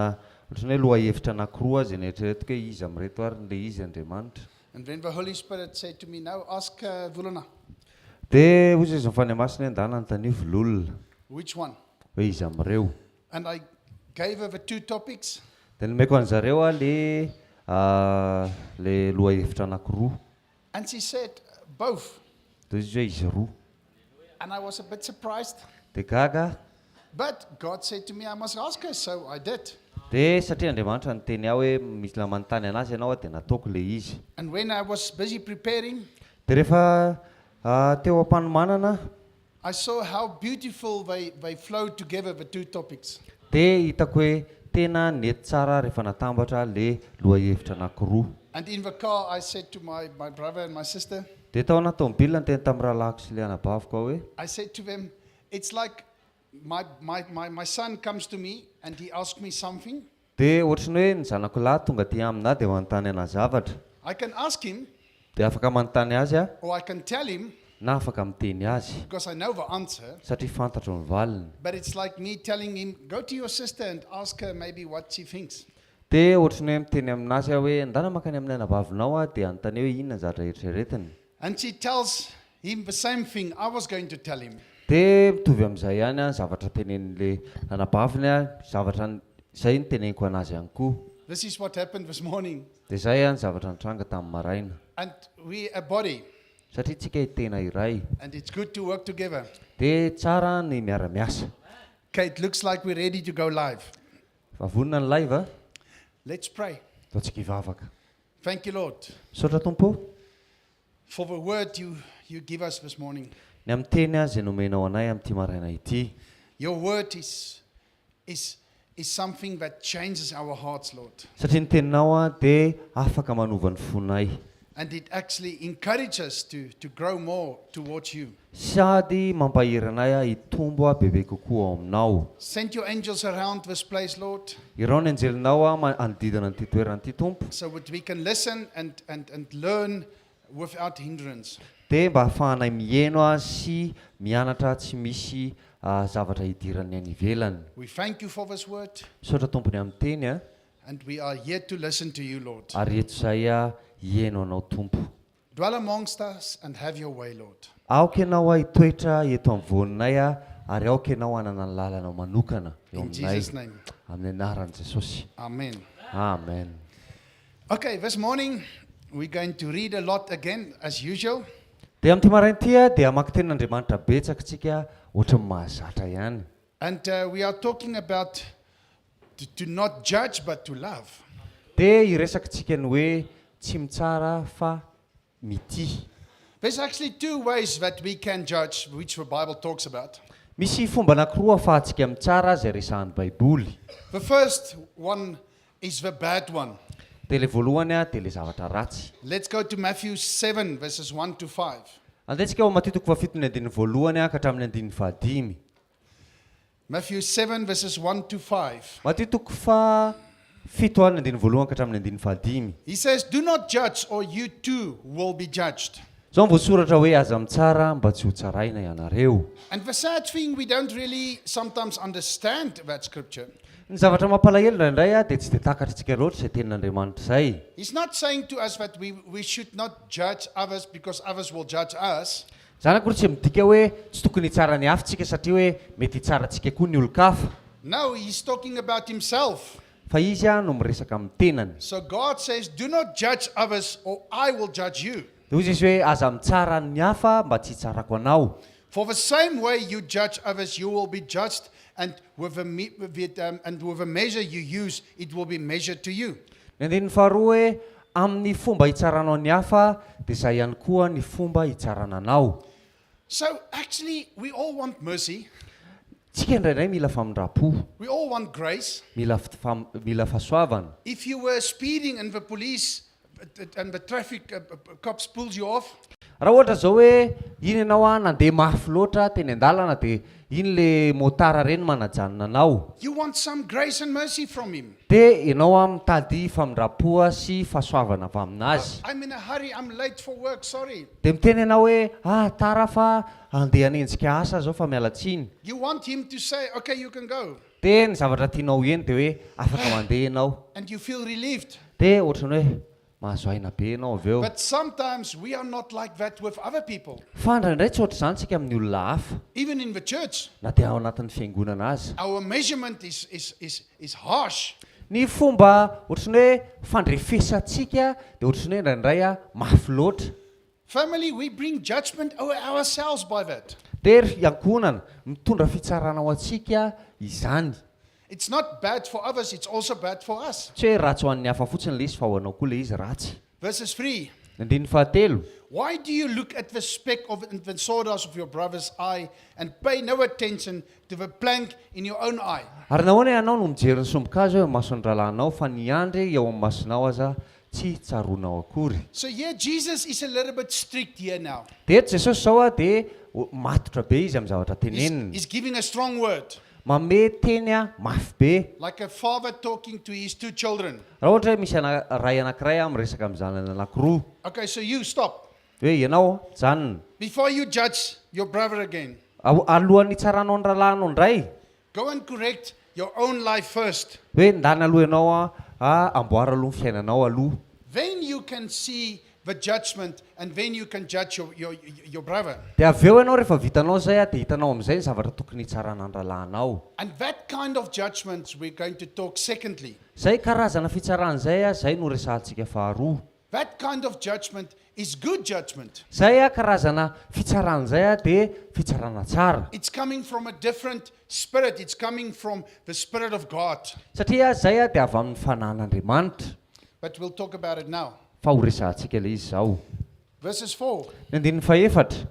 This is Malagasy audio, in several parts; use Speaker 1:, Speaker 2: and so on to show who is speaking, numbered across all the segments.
Speaker 1: ohatrany hoe lohahevitra anankiroa zay neritreretiko hoe izy amireto ary le izy Andriamanitra.
Speaker 2: And then the Holy Spirit said to me, now ask Vulana,
Speaker 1: Dia hoy izy mifany masina hoe andana nytania vololona
Speaker 2: which one?
Speaker 1: hoe izy amireo.
Speaker 2: And I gave her the two topics.
Speaker 1: Dia nomeko an'zareo le lohahevitra anankiroa.
Speaker 2: And she said, both.
Speaker 1: Dia izy hoe izy roa.
Speaker 2: And I was a bit surprised.
Speaker 1: Dia gaga.
Speaker 2: But God said to me, I must ask her, so I did.
Speaker 1: Dia satria Andriamanitra niteny aho hoe misy manontany anazy ianao dia nataoko le izy.
Speaker 2: And when I was busy preparing,
Speaker 1: Dia rehefa teo am-panomanana
Speaker 2: I saw how beautiful they flowed together, the two topics.
Speaker 1: dia hitako hoe tena nety tsara rehefa natambatra le lohahevitra anankiroa.
Speaker 2: And in the car, I said to my brother and my sister,
Speaker 1: Dia tao anaty tomobilina ny teny tamin'ny rahalahiko sy le anabaviko hoe
Speaker 2: I said to them, it's like my son comes to me and he asks me something.
Speaker 1: dia ohatrany hoe ny zanako lahy tonga aty aminahy dia manontany ana zavatra.
Speaker 2: I can ask him
Speaker 1: Dia afaka manontany azy aho
Speaker 2: or I can tell him
Speaker 1: na afaka miteny azy
Speaker 2: because I know the answer.
Speaker 1: satria fantatro ny valiny.
Speaker 2: But it's like me telling him, go to your sister and ask her maybe what she thinks.
Speaker 1: Dia ohatrany hoe miteny aminazy aho hoe andana makany amin'ny anabavinao aho dia anontany hoe inona zavatra eritreretiny.
Speaker 2: And she tells him the same thing I was going to tell him.
Speaker 1: Dia mitovy amin'izay ihany a zavatra tenenin'le anabaviny a zavatra izay niteneniko anazy ihany koa.
Speaker 2: This is what happened this morning.
Speaker 1: Dia izay a ny zavatra nitranga tamin'ny maraina.
Speaker 2: And we a body,
Speaker 1: Satria tsika tena iray.
Speaker 2: and it's good to work together.
Speaker 1: Dia tsara ny miara-miasa.
Speaker 2: Okay, it looks like we're ready to go live.
Speaker 1: Fa vonona ny live a.
Speaker 2: Let's pray.
Speaker 1: Ataontsika hivavaka.
Speaker 2: Thank you, Lord,
Speaker 1: Misaotra Tompo
Speaker 2: for the word you give us this morning.
Speaker 1: ny amin'ny teny a zay nomenao anay amin'ity maraina ity.
Speaker 2: Your word is something that changes our hearts, Lord.
Speaker 1: Satria ny teninao a dia afaka manova ny fonay.
Speaker 2: And it actually encourages us to grow more towards you.
Speaker 1: Sady mampahiry anay a hitombo a bebe kokoa ao aminao.
Speaker 2: Send your angels around this place, Lord,
Speaker 1: Irao ny anjelinao a manodidina an'ity toerana ity Tompo.
Speaker 2: so that we can listen and learn without hindrance.
Speaker 1: Dia mba ahafahanay mieno a sy mianatra tsy misy zavatra hidirany any ivelany.
Speaker 2: We thank you for this word,
Speaker 1: Misaotra Tompony amin'ny teny a
Speaker 2: and we are here to listen to you, Lord.
Speaker 1: ary eto izay a hieno anao Tompo.
Speaker 2: Dwell amongst us and have your way, Lord.
Speaker 1: Aoka ianao a hitoetra eto amvoninay a ary aoka ianao hanana ny lalanao manokana eo
Speaker 2: In
Speaker 1: aminay
Speaker 2: Jesus' name.
Speaker 1: amin'ny anaran'i Jesosy.
Speaker 2: Amen.
Speaker 1: Amen.
Speaker 2: Okay, this morning we're going to read a lot again, as usual.
Speaker 1: Dia amin'ity maraina ity a dia maka tenin'Andriamanitra betsaka tsika ohatran'ny mahazatra ihany.
Speaker 2: And we are talking about to not judge but to love.
Speaker 1: Dia iresaka tsika ny hoe tsy mitsara fa mitia.
Speaker 2: There's actually two ways that we can judge, which the Bible talks about.
Speaker 1: Misy fomba anankiroa ahafahantsika mitsara izay resahan'ny Baiboly.
Speaker 2: The first one is the bad one.
Speaker 1: Dia le voalohany a dia le zavatra ratsy.
Speaker 2: Let's go to Matthew 7, verses 1 to 5.
Speaker 1: Andehantsika ao Mateo 7:1 a ka hatramin'ny 5.
Speaker 2: Matthew 7, verses 1 to 5.
Speaker 1: Mateo 7:1 ka hatramin'ny 5.
Speaker 2: He says, do not judge or you too will be judged.
Speaker 1: Zao ny voasoratra hoe aza mitsara mba tsy ho tsaraina ianareo.
Speaker 2: And the sad thing, we don't really sometimes understand that scripture.
Speaker 1: Ny zavatra mampalahelo indray a dia tsy dia takatra tsika loatra izay tenin'Andriamanitra izay.
Speaker 2: He's not saying to us that we should not judge others because others will judge us.
Speaker 1: Zany akory tsy midika hoe tsy tokony hitsara ny hafintsika satria hoe mety hitsaratsika koa ny olo-kafa.
Speaker 2: No, he's talking about himself.
Speaker 1: Fa izy a no miresaka amin'ny tenany.
Speaker 2: So God says, do not judge others or I will judge you.
Speaker 1: Dia hozy izy hoe aza mitsara ny hafa mba tsy hitsarako anao.
Speaker 2: For the same way you judge others, you will be judged, and with the measure you use, it will be measured to you.
Speaker 1: Ny andininy faharoa hoe amin'ny fomba hitsaranao ny hafa dia izay ihany koa ny fomba hitsarana anao.
Speaker 2: So actually, we all want mercy.
Speaker 1: Tsika indraindray mila famindrapo,
Speaker 2: We all want grace.
Speaker 1: mila fahasoavana.
Speaker 2: If you were speeding and the police and the traffic cops pulls you off,
Speaker 1: raha ohatra zao hoe iny ianao a nandeha mafy loatra teny an-dalana dia iny le motara reny manajanona anao
Speaker 2: You want some grace and mercy from him.
Speaker 1: dia ianao a mitady famindrapoa sy fahasoavana avy aminazy
Speaker 2: I'm in a hurry, I'm late for work, sorry.
Speaker 1: dia miteny ianao hoe tara fa andeha hanenjika asa zao fa mialatsiny
Speaker 2: You want him to say, okay, you can go.
Speaker 1: dia ny zavatra tianao eny dia hoe afaka mandeha ianao
Speaker 2: And you feel relieved.
Speaker 1: dia ohatrany hoe mahazo aina be ianao avy eo
Speaker 2: But sometimes we are not like that with other people.
Speaker 1: fa indraindray tsy ohatra izany tsika amin'ny olona hafa
Speaker 2: Even in the church,
Speaker 1: na dia ao anatin'ny fiangonana azy
Speaker 2: our measurement is harsh.
Speaker 1: ny fomba ohatrany hoe fandrefesantsika dia ohatrany hoe indraindray a mafy loatra
Speaker 2: Family, we bring judgment over ourselves by that.
Speaker 1: dia ry ankonana mitondra fitsarana ao antsika izany
Speaker 2: It's not bad for others, it's also bad for us.
Speaker 1: tsy hoe ratsy ho an'ny hafa fotsiny le izy fa ho anao koa le izy ratsy
Speaker 2: Verses 3.
Speaker 1: andiny fahatelo
Speaker 2: Why do you look at the speck of the sawdust of your brother's eye and pay no attention to the plank in your own eye?
Speaker 1: ary nahoana ianao no mijery ny sombokazo hoe mason'ny rahalahinao fa ny andry eo amin'ny masonao aza tsy tsaronao akory
Speaker 2: So here Jesus is a little bit strict here now.
Speaker 1: dia eto jesosy zao a dia matotra be izy amin'ny zavatra teneniny
Speaker 2: He's giving a strong word,
Speaker 1: mame teny a mafy be
Speaker 2: like a father talking to his two children.
Speaker 1: raha ohatra hoe misy ray anankiray a miresaka amin'ny zanany anankiroa
Speaker 2: Okay, so you stop.
Speaker 1: hoe ianao janona
Speaker 2: Before you judge your brother again,
Speaker 1: alohan'ny tsaranao ny rahalahinao indray
Speaker 2: go and correct your own life first.
Speaker 1: hoe ndany aloha ianao a amboara aloha ny fiainanao aloha
Speaker 2: Then you can see the judgment and then you can judge your brother.
Speaker 1: dia avy eo ianao rehefa vitanao zay a dia hitanao amin'izay ny zavatra tokony tsarana ny rahalahinao
Speaker 2: And that kind of judgments we're going to talk secondly.
Speaker 1: zay karazana fitsaran'izay a zay no resahantsika faharoa
Speaker 2: That kind of judgment is good judgment.
Speaker 1: zay a karazana fitsaran'izay a dia fitsarana tsara
Speaker 2: It's coming from a different spirit. It's coming from the Spirit of God.
Speaker 1: satria zay a dia avy amin'ny fanahin'andriamanitra
Speaker 2: But we'll talk about it now.
Speaker 1: fa ho resahantsika le izy zao
Speaker 2: Verses 4.
Speaker 1: ny andininy faefatra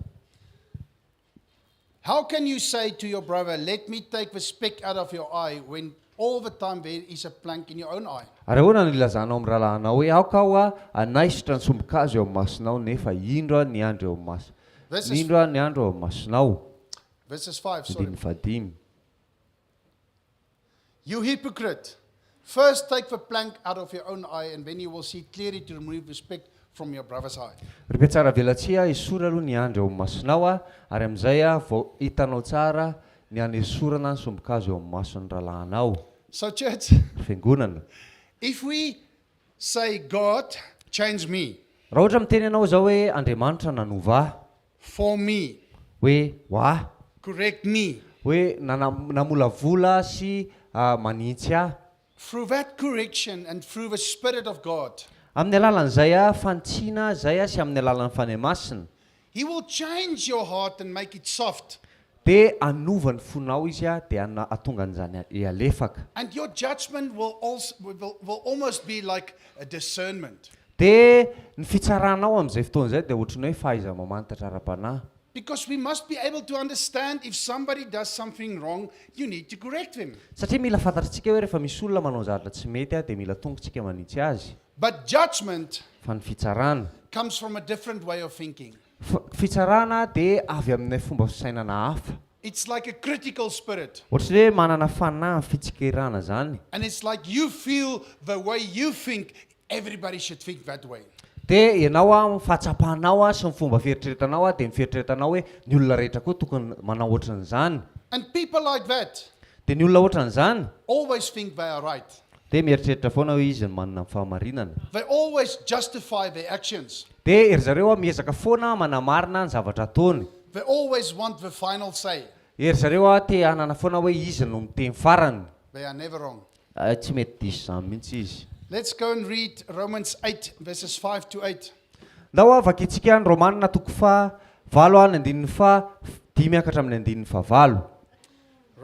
Speaker 2: How can you say to your brother, let me take the speck out of your eye, when all the time there is a plank in your own eye?
Speaker 1: ary ahoana no ilazanao amin'ny rahalahinao hoe aoka aho a anaisitra ny sombokazo eo amin'ny masonao nefa indro a ny andro eo amin'ny maso indro a ny andro eo amin'ny masonao
Speaker 2: Verses 5. Sorry.
Speaker 1: andininy fadimy
Speaker 2: You hypocrite. First take the plank out of your own eye, and then you will see clearly to remove the speck from your brother's eye.
Speaker 1: ry be tsara velatsia esory aloha ny andro eo amin'ny masonao a ary amin'izay a vao hitanao tsara ny anesorana ny sombokazo eo amin'ny mason'ny rahalahinao
Speaker 2: So, church,
Speaker 1: ry fiangonana
Speaker 2: if we say, God, change me,
Speaker 1: raha ohatra miteny ianao zao hoe andriamanitra nanova ahy
Speaker 2: for me,
Speaker 1: hoe ho ahy
Speaker 2: correct me,
Speaker 1: hoe namolavola sy manintsy ahy
Speaker 2: through that correction and through the Spirit of God,
Speaker 1: amin'ny alalan'izay a fantsiana zay a sy amin'ny alalan'ny fanahy masina
Speaker 2: He will change your heart and make it soft.
Speaker 1: dia anova ny fonao izy a dia atonga an'izany alefaka
Speaker 2: And your judgment will almost be like a discernment.
Speaker 1: dia ny fitsaranao amin'izay fotoana izay dia ohatrany hoe fahaiza mamantatra ara-panahy
Speaker 2: Because we must be able to understand if somebody does something wrong, you need to correct them.
Speaker 1: satria mila fantatritsika hoe rehefa misy olona manao zavatra tsy mety a dia mila tongotsika manintsy azy
Speaker 2: But judgment
Speaker 1: fa ny fitsarana
Speaker 2: comes from a different way of thinking.
Speaker 1: fitsarana dia avy amin'ny fomba fisainana hafa
Speaker 2: It's like a critical spirit.
Speaker 1: ohatrany hoe manana fanahy fitsikerana zany
Speaker 2: And it's like you feel the way you think, everybody should think that way.
Speaker 1: dia ianao a fahatsapahanao a sy ny fomba fieritreretanao a dia mifieritreretanao hoe ny olona rehetra koa tokony manao ohatran'izany
Speaker 2: And people like that
Speaker 1: dia ny olona ohatran'izany
Speaker 2: always think they are right.
Speaker 1: dia mieritreritra foana hoe izy ny manana ny fahamarinana
Speaker 2: They always justify their actions.
Speaker 1: dia ery zareo a miezaka foana manamarina ny zavatra ataony
Speaker 2: They always want the final say.
Speaker 1: ery zareo a te hanana foana hoe izy no miteny farany
Speaker 2: They are never wrong.
Speaker 1: tsy mety diso zany mihitsy izy
Speaker 2: Let's go and read Romans 8, verses 5 to 8.
Speaker 1: ndao a vakitsika ny romanina toko fa valo a ny andininy fa dimy akatra amin'ny andininy fa valo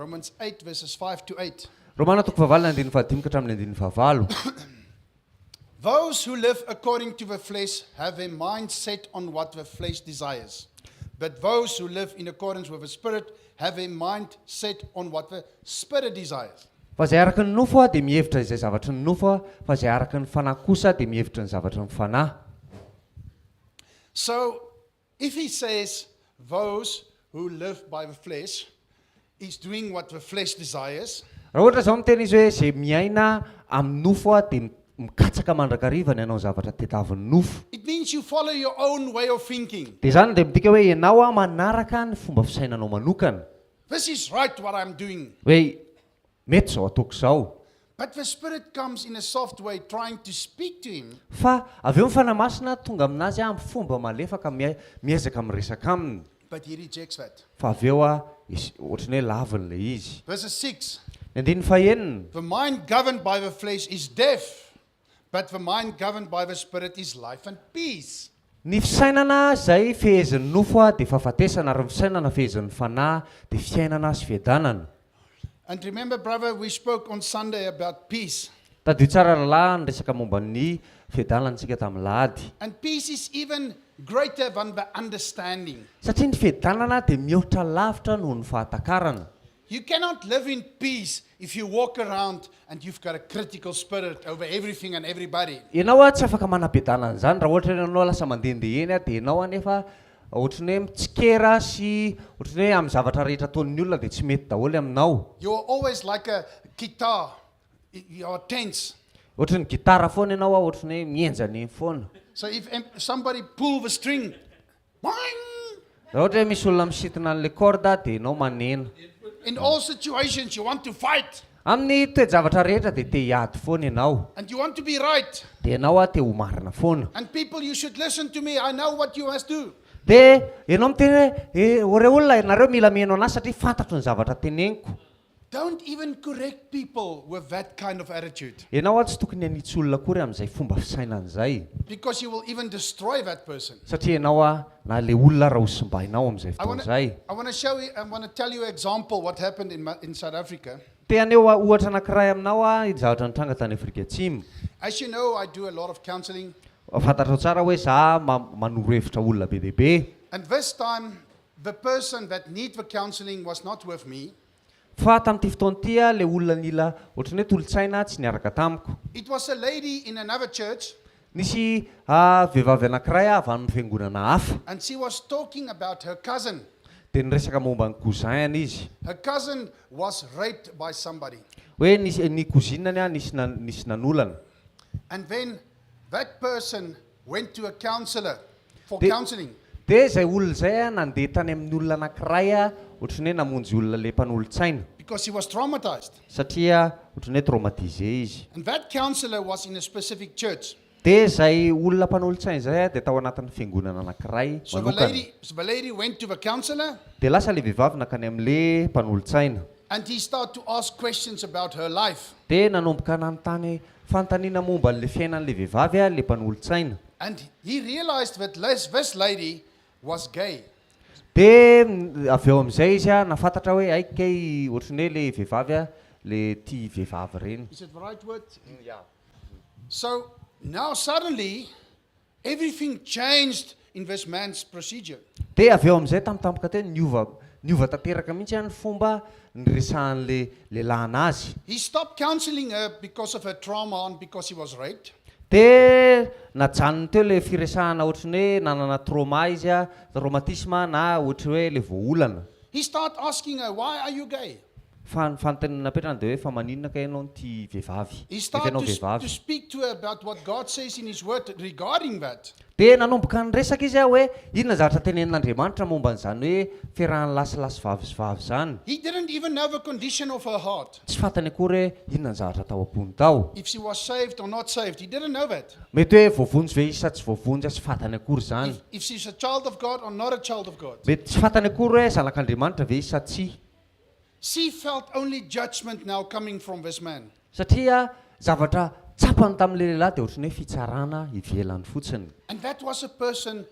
Speaker 2: Romans 8, verses 5 to 8.
Speaker 1: romanina toko fa valo ny andininy fa dimy akatra amin'ny andininy fa valo
Speaker 2: Those who live according to the flesh have their mind set on what the flesh desires. But those who live in accordance with the Spirit have their mind set on what the Spirit desires.
Speaker 1: fa zay araka ny nofo a dia mihevitra izay zavatra ny nofo a fa zay araka ny fanahy kosa dia mihevitra ny zavatra ny fanahy
Speaker 2: So, If he says, those who live by the flesh is doing what the flesh desires,
Speaker 1: raha ohatra zao miteny izy hoe zay miaina amin'ny nofo a dia mikatsaka mandrakariva ny anao zavatra tetavin'ny nofo.
Speaker 2: it means you follow your own way of thinking.
Speaker 1: Dia zany dia midika hoe ianao a manaraka ny fomba fisainanao manokana.
Speaker 2: This is right what I'm doing.
Speaker 1: Hoe mety zao ataoko zao.
Speaker 2: But the Spirit comes in a soft way trying to speak to him.
Speaker 1: Fa avy eo mifanamasina tonga aminazy a amin'ny fomba malefaka miezaka miresaka aminy.
Speaker 2: But he rejects that.
Speaker 1: Fa avy eo a ohatrany hoe lavin'ilay izy.
Speaker 2: Verse 6.
Speaker 1: Ny andininy fahaenina.
Speaker 2: The mind governed by the flesh is death, but the mind governed by the Spirit is life and peace.
Speaker 1: Ny fisainana izay fehezin'ny nofo a dia fahafatesana ary ny fisainana fehezin'ny fanahy dia fiainana sy fiadanana.
Speaker 2: And remember, brother, we spoke on Sunday about peace.
Speaker 1: Tadio tsara rahalahy niresaka momba ny fiadanantsika tamin'ny lahady.
Speaker 2: And peace is even greater than the understanding.
Speaker 1: Satria ny fiadanana dia mihoatra lavitra noho ny fahatakarana.
Speaker 2: You cannot live in peace if you walk around and you've got a critical spirit over everything and everybody.
Speaker 1: Ianao a tsy afaka manam-piadanana zany raha ohatra hoe ianao lasa mandehandeha eny a dia ianao anefa ohatrany hoe mitsikera sy ohatrany hoe amin'ny zavatra rehetra ataon'ny olona dia tsy mety daholo aminao.
Speaker 2: You're always like a guitar. You're tense.
Speaker 1: Ohatrany gitara foana ianao a ohatrany hoe mienjany foana.
Speaker 2: So if somebody pull the string, boing!
Speaker 1: Raha ohatra hoe misy olona misitina an'ilay corda dia ianao manena.
Speaker 2: In all situations you want to fight
Speaker 1: Amin'ny toe-javatra rehetra dia te hiady foana ianao.
Speaker 2: and you want to be right.
Speaker 1: Dia ianao a te ho marina foana.
Speaker 2: And people, you should listen to me. I know what you must do.
Speaker 1: Dia ianao miteny hoe ore olona ianareo mila mihaino anazy satria fantatro ny zavatra teneniko.
Speaker 2: Don't even correct people with that kind of attitude,
Speaker 1: Ianao a tsy tokony hanitsy olona akory amin'izay fomba fisainan'izay.
Speaker 2: because you will even destroy that person.
Speaker 1: Satria ianao a na le olona raha hosimbahinao amin'izay
Speaker 2: I want
Speaker 1: fotoan'izay.
Speaker 2: to tell you an example what happened in South Africa.
Speaker 1: Te aneo a ohatra anankiray aminao a zavatra nitranga tany Afrika Atsimo.
Speaker 2: As you know, I do a lot of counseling.
Speaker 1: Fantatrao tsara hoe za manoro hevitra olona be dia be.
Speaker 2: And this time, the person that need the counseling was not with me.
Speaker 1: Fa tamin'ity fotoan'ity a le olona nila ohatrany hoe tolotsaina tsy niaraka tamiko.
Speaker 2: It was a lady in another church,
Speaker 1: Nisy vehivavy anankiray avy amin'ny fiangonana hafa.
Speaker 2: and she was talking about her cousin.
Speaker 1: Dia niresaka momba ny cousin izy.
Speaker 2: Her cousin was raped by somebody.
Speaker 1: Hoe ny cousinany a nisy nanolana.
Speaker 2: And then that person went to a counselor for
Speaker 1: The-
Speaker 2: counseling.
Speaker 1: Dia izay olona izay a nandeha tany amin'ny olona anankiray a ohatrany hoe namonjy olona le mpanolotsaina.
Speaker 2: Because he was traumatized.
Speaker 1: Satria ohatrany hoe traumatisé izy.
Speaker 2: And that counselor was in a specific church.
Speaker 1: Dia izay olona mpanolotsaina izay a dia tao anatin'ny fiangonana anankiray
Speaker 2: So
Speaker 1: manokana.
Speaker 2: the lady went to the counselor,
Speaker 1: Dia lasa le vehivavy nakany amin'le mpanolotsaina.
Speaker 2: and he started to ask questions about her life.
Speaker 1: Dia nanomboka nanontany fanontaniana momba n'le fiainan'le vehivavy a le mpanolotsaina.
Speaker 2: And he realized that this lady was gay.
Speaker 1: Dia avy eo amin'izay izy a nafantatra hoe aika ohatrany hoe le vehivavy a le tia vehivavy ireny.
Speaker 2: Is it the right word? So now suddenly, everything changed in this man's procedure.
Speaker 1: Dia avy eo amin'izay tampotampoka teo niova tanteraka mihitsy a ny fomba niresahan'le lehilahy anazy.
Speaker 2: He stopped counseling her because of her trauma and because he was raped.
Speaker 1: Dia najanony teo le firesahana ohatrany hoe nanana trauma izy a, traumatisme na ohatra hoe le voaolana.
Speaker 2: He started asking her, why are you gay?
Speaker 1: Fanontaniana petrany dia hoe fa maninona ka ianao tia vehivavy?
Speaker 2: He
Speaker 1: Efa
Speaker 2: started
Speaker 1: ianao
Speaker 2: to
Speaker 1: vehivavy.
Speaker 2: speak to her about what God says in his word regarding that.
Speaker 1: Dia nanomboka niresaka izy a hoe inona zavatra tenenin'Andriamanitra momba n'izany hoe fiarahan'ny lasilasi vavy sy vavy zany.
Speaker 2: He didn't even know the condition of her heart.
Speaker 1: Tsy fantany akory hoe inona ny zavatra tao am-pony tao.
Speaker 2: If she was saved or not saved, he didn't know that.
Speaker 1: Mety hoe voavonjy ve izy sa tsy voavonjy tsy fantany akory zany.
Speaker 2: If she's a child of God or not a child of God.
Speaker 1: Mety tsy fantany akory hoe zanak'Andriamanitra ve izy sa tsy.
Speaker 2: She felt only judgment now coming from this man.
Speaker 1: Satria zavatra tsapany tamin'le lehilahy dia ohatrany hoe fitsarana ivelany fotsiny.
Speaker 2: And that was a person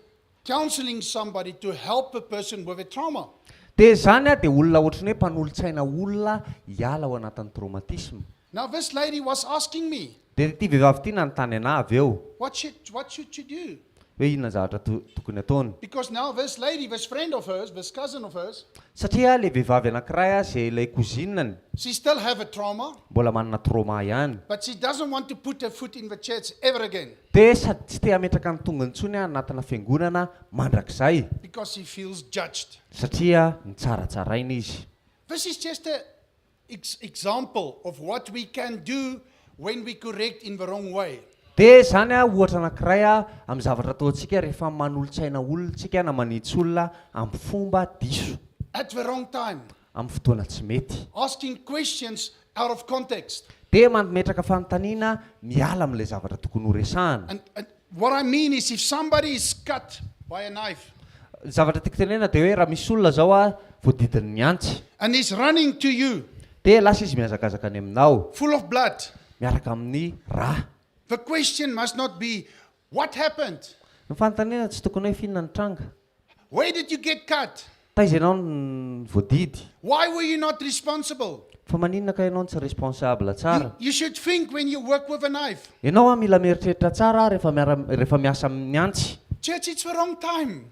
Speaker 2: counseling somebody to help a person with a trauma.
Speaker 1: Dia zany a dia olona ohatrany hoe mpanolotsaina olona hiala ao anatin'ny traumatisme.
Speaker 2: Now this lady was asking me,
Speaker 1: Dia ity vehivavy ity nanontany anahy avy eo.
Speaker 2: what should you do?
Speaker 1: hoe inona zavatra tokony ataony.
Speaker 2: Because now this lady, this friend of hers, this cousin of hers,
Speaker 1: Satria le vehivavy anankiray zay ilay kozinany
Speaker 2: she still have a trauma,
Speaker 1: mbola manana trauma ihany.
Speaker 2: but she doesn't want to put her foot in the church ever again
Speaker 1: Dia sady tsy te hametraka ny tongony intsony anatina fiangonana mandrakizay
Speaker 2: because she feels judged.
Speaker 1: satria nitsaratsaraina izy.
Speaker 2: This is just an example of what we can do when we correct in the wrong way.
Speaker 1: Dia zany ohatra anankiray amin'ny zavatra ataontsika rehefa manolotsaina olontsika na manitsy olona amin'ny fomba diso
Speaker 2: At the wrong time,
Speaker 1: amin'ny fotoana tsy mety.
Speaker 2: asking questions out of context.
Speaker 1: Dia manmetraka fanontaniana miala amin'ilay zavatra tokony ho resahana.
Speaker 2: And what I mean is, if somebody is cut by a knife
Speaker 1: Zavatra tiako tenena dia hoe raha misy olona zao voadidiny ny antsy
Speaker 2: and is running to you
Speaker 1: dia lasa izy mihazakazaka any aminao
Speaker 2: full of blood,
Speaker 1: miaraka amin'ny rà.
Speaker 2: the question must not be, what happened?
Speaker 1: Ny fanontaniana tsy tokony hoe fihinana ny tranga.
Speaker 2: Where did you get cut?
Speaker 1: Taiza ianao ny voadidy?
Speaker 2: Why were you not responsible?
Speaker 1: Fa maninona ka ianao tsy responsable tsara?
Speaker 2: You should think when you work with a knife.
Speaker 1: Ianao mila mieritreritra tsara rehefa miasa amin'ny antsy.
Speaker 2: Church, it's the wrong time.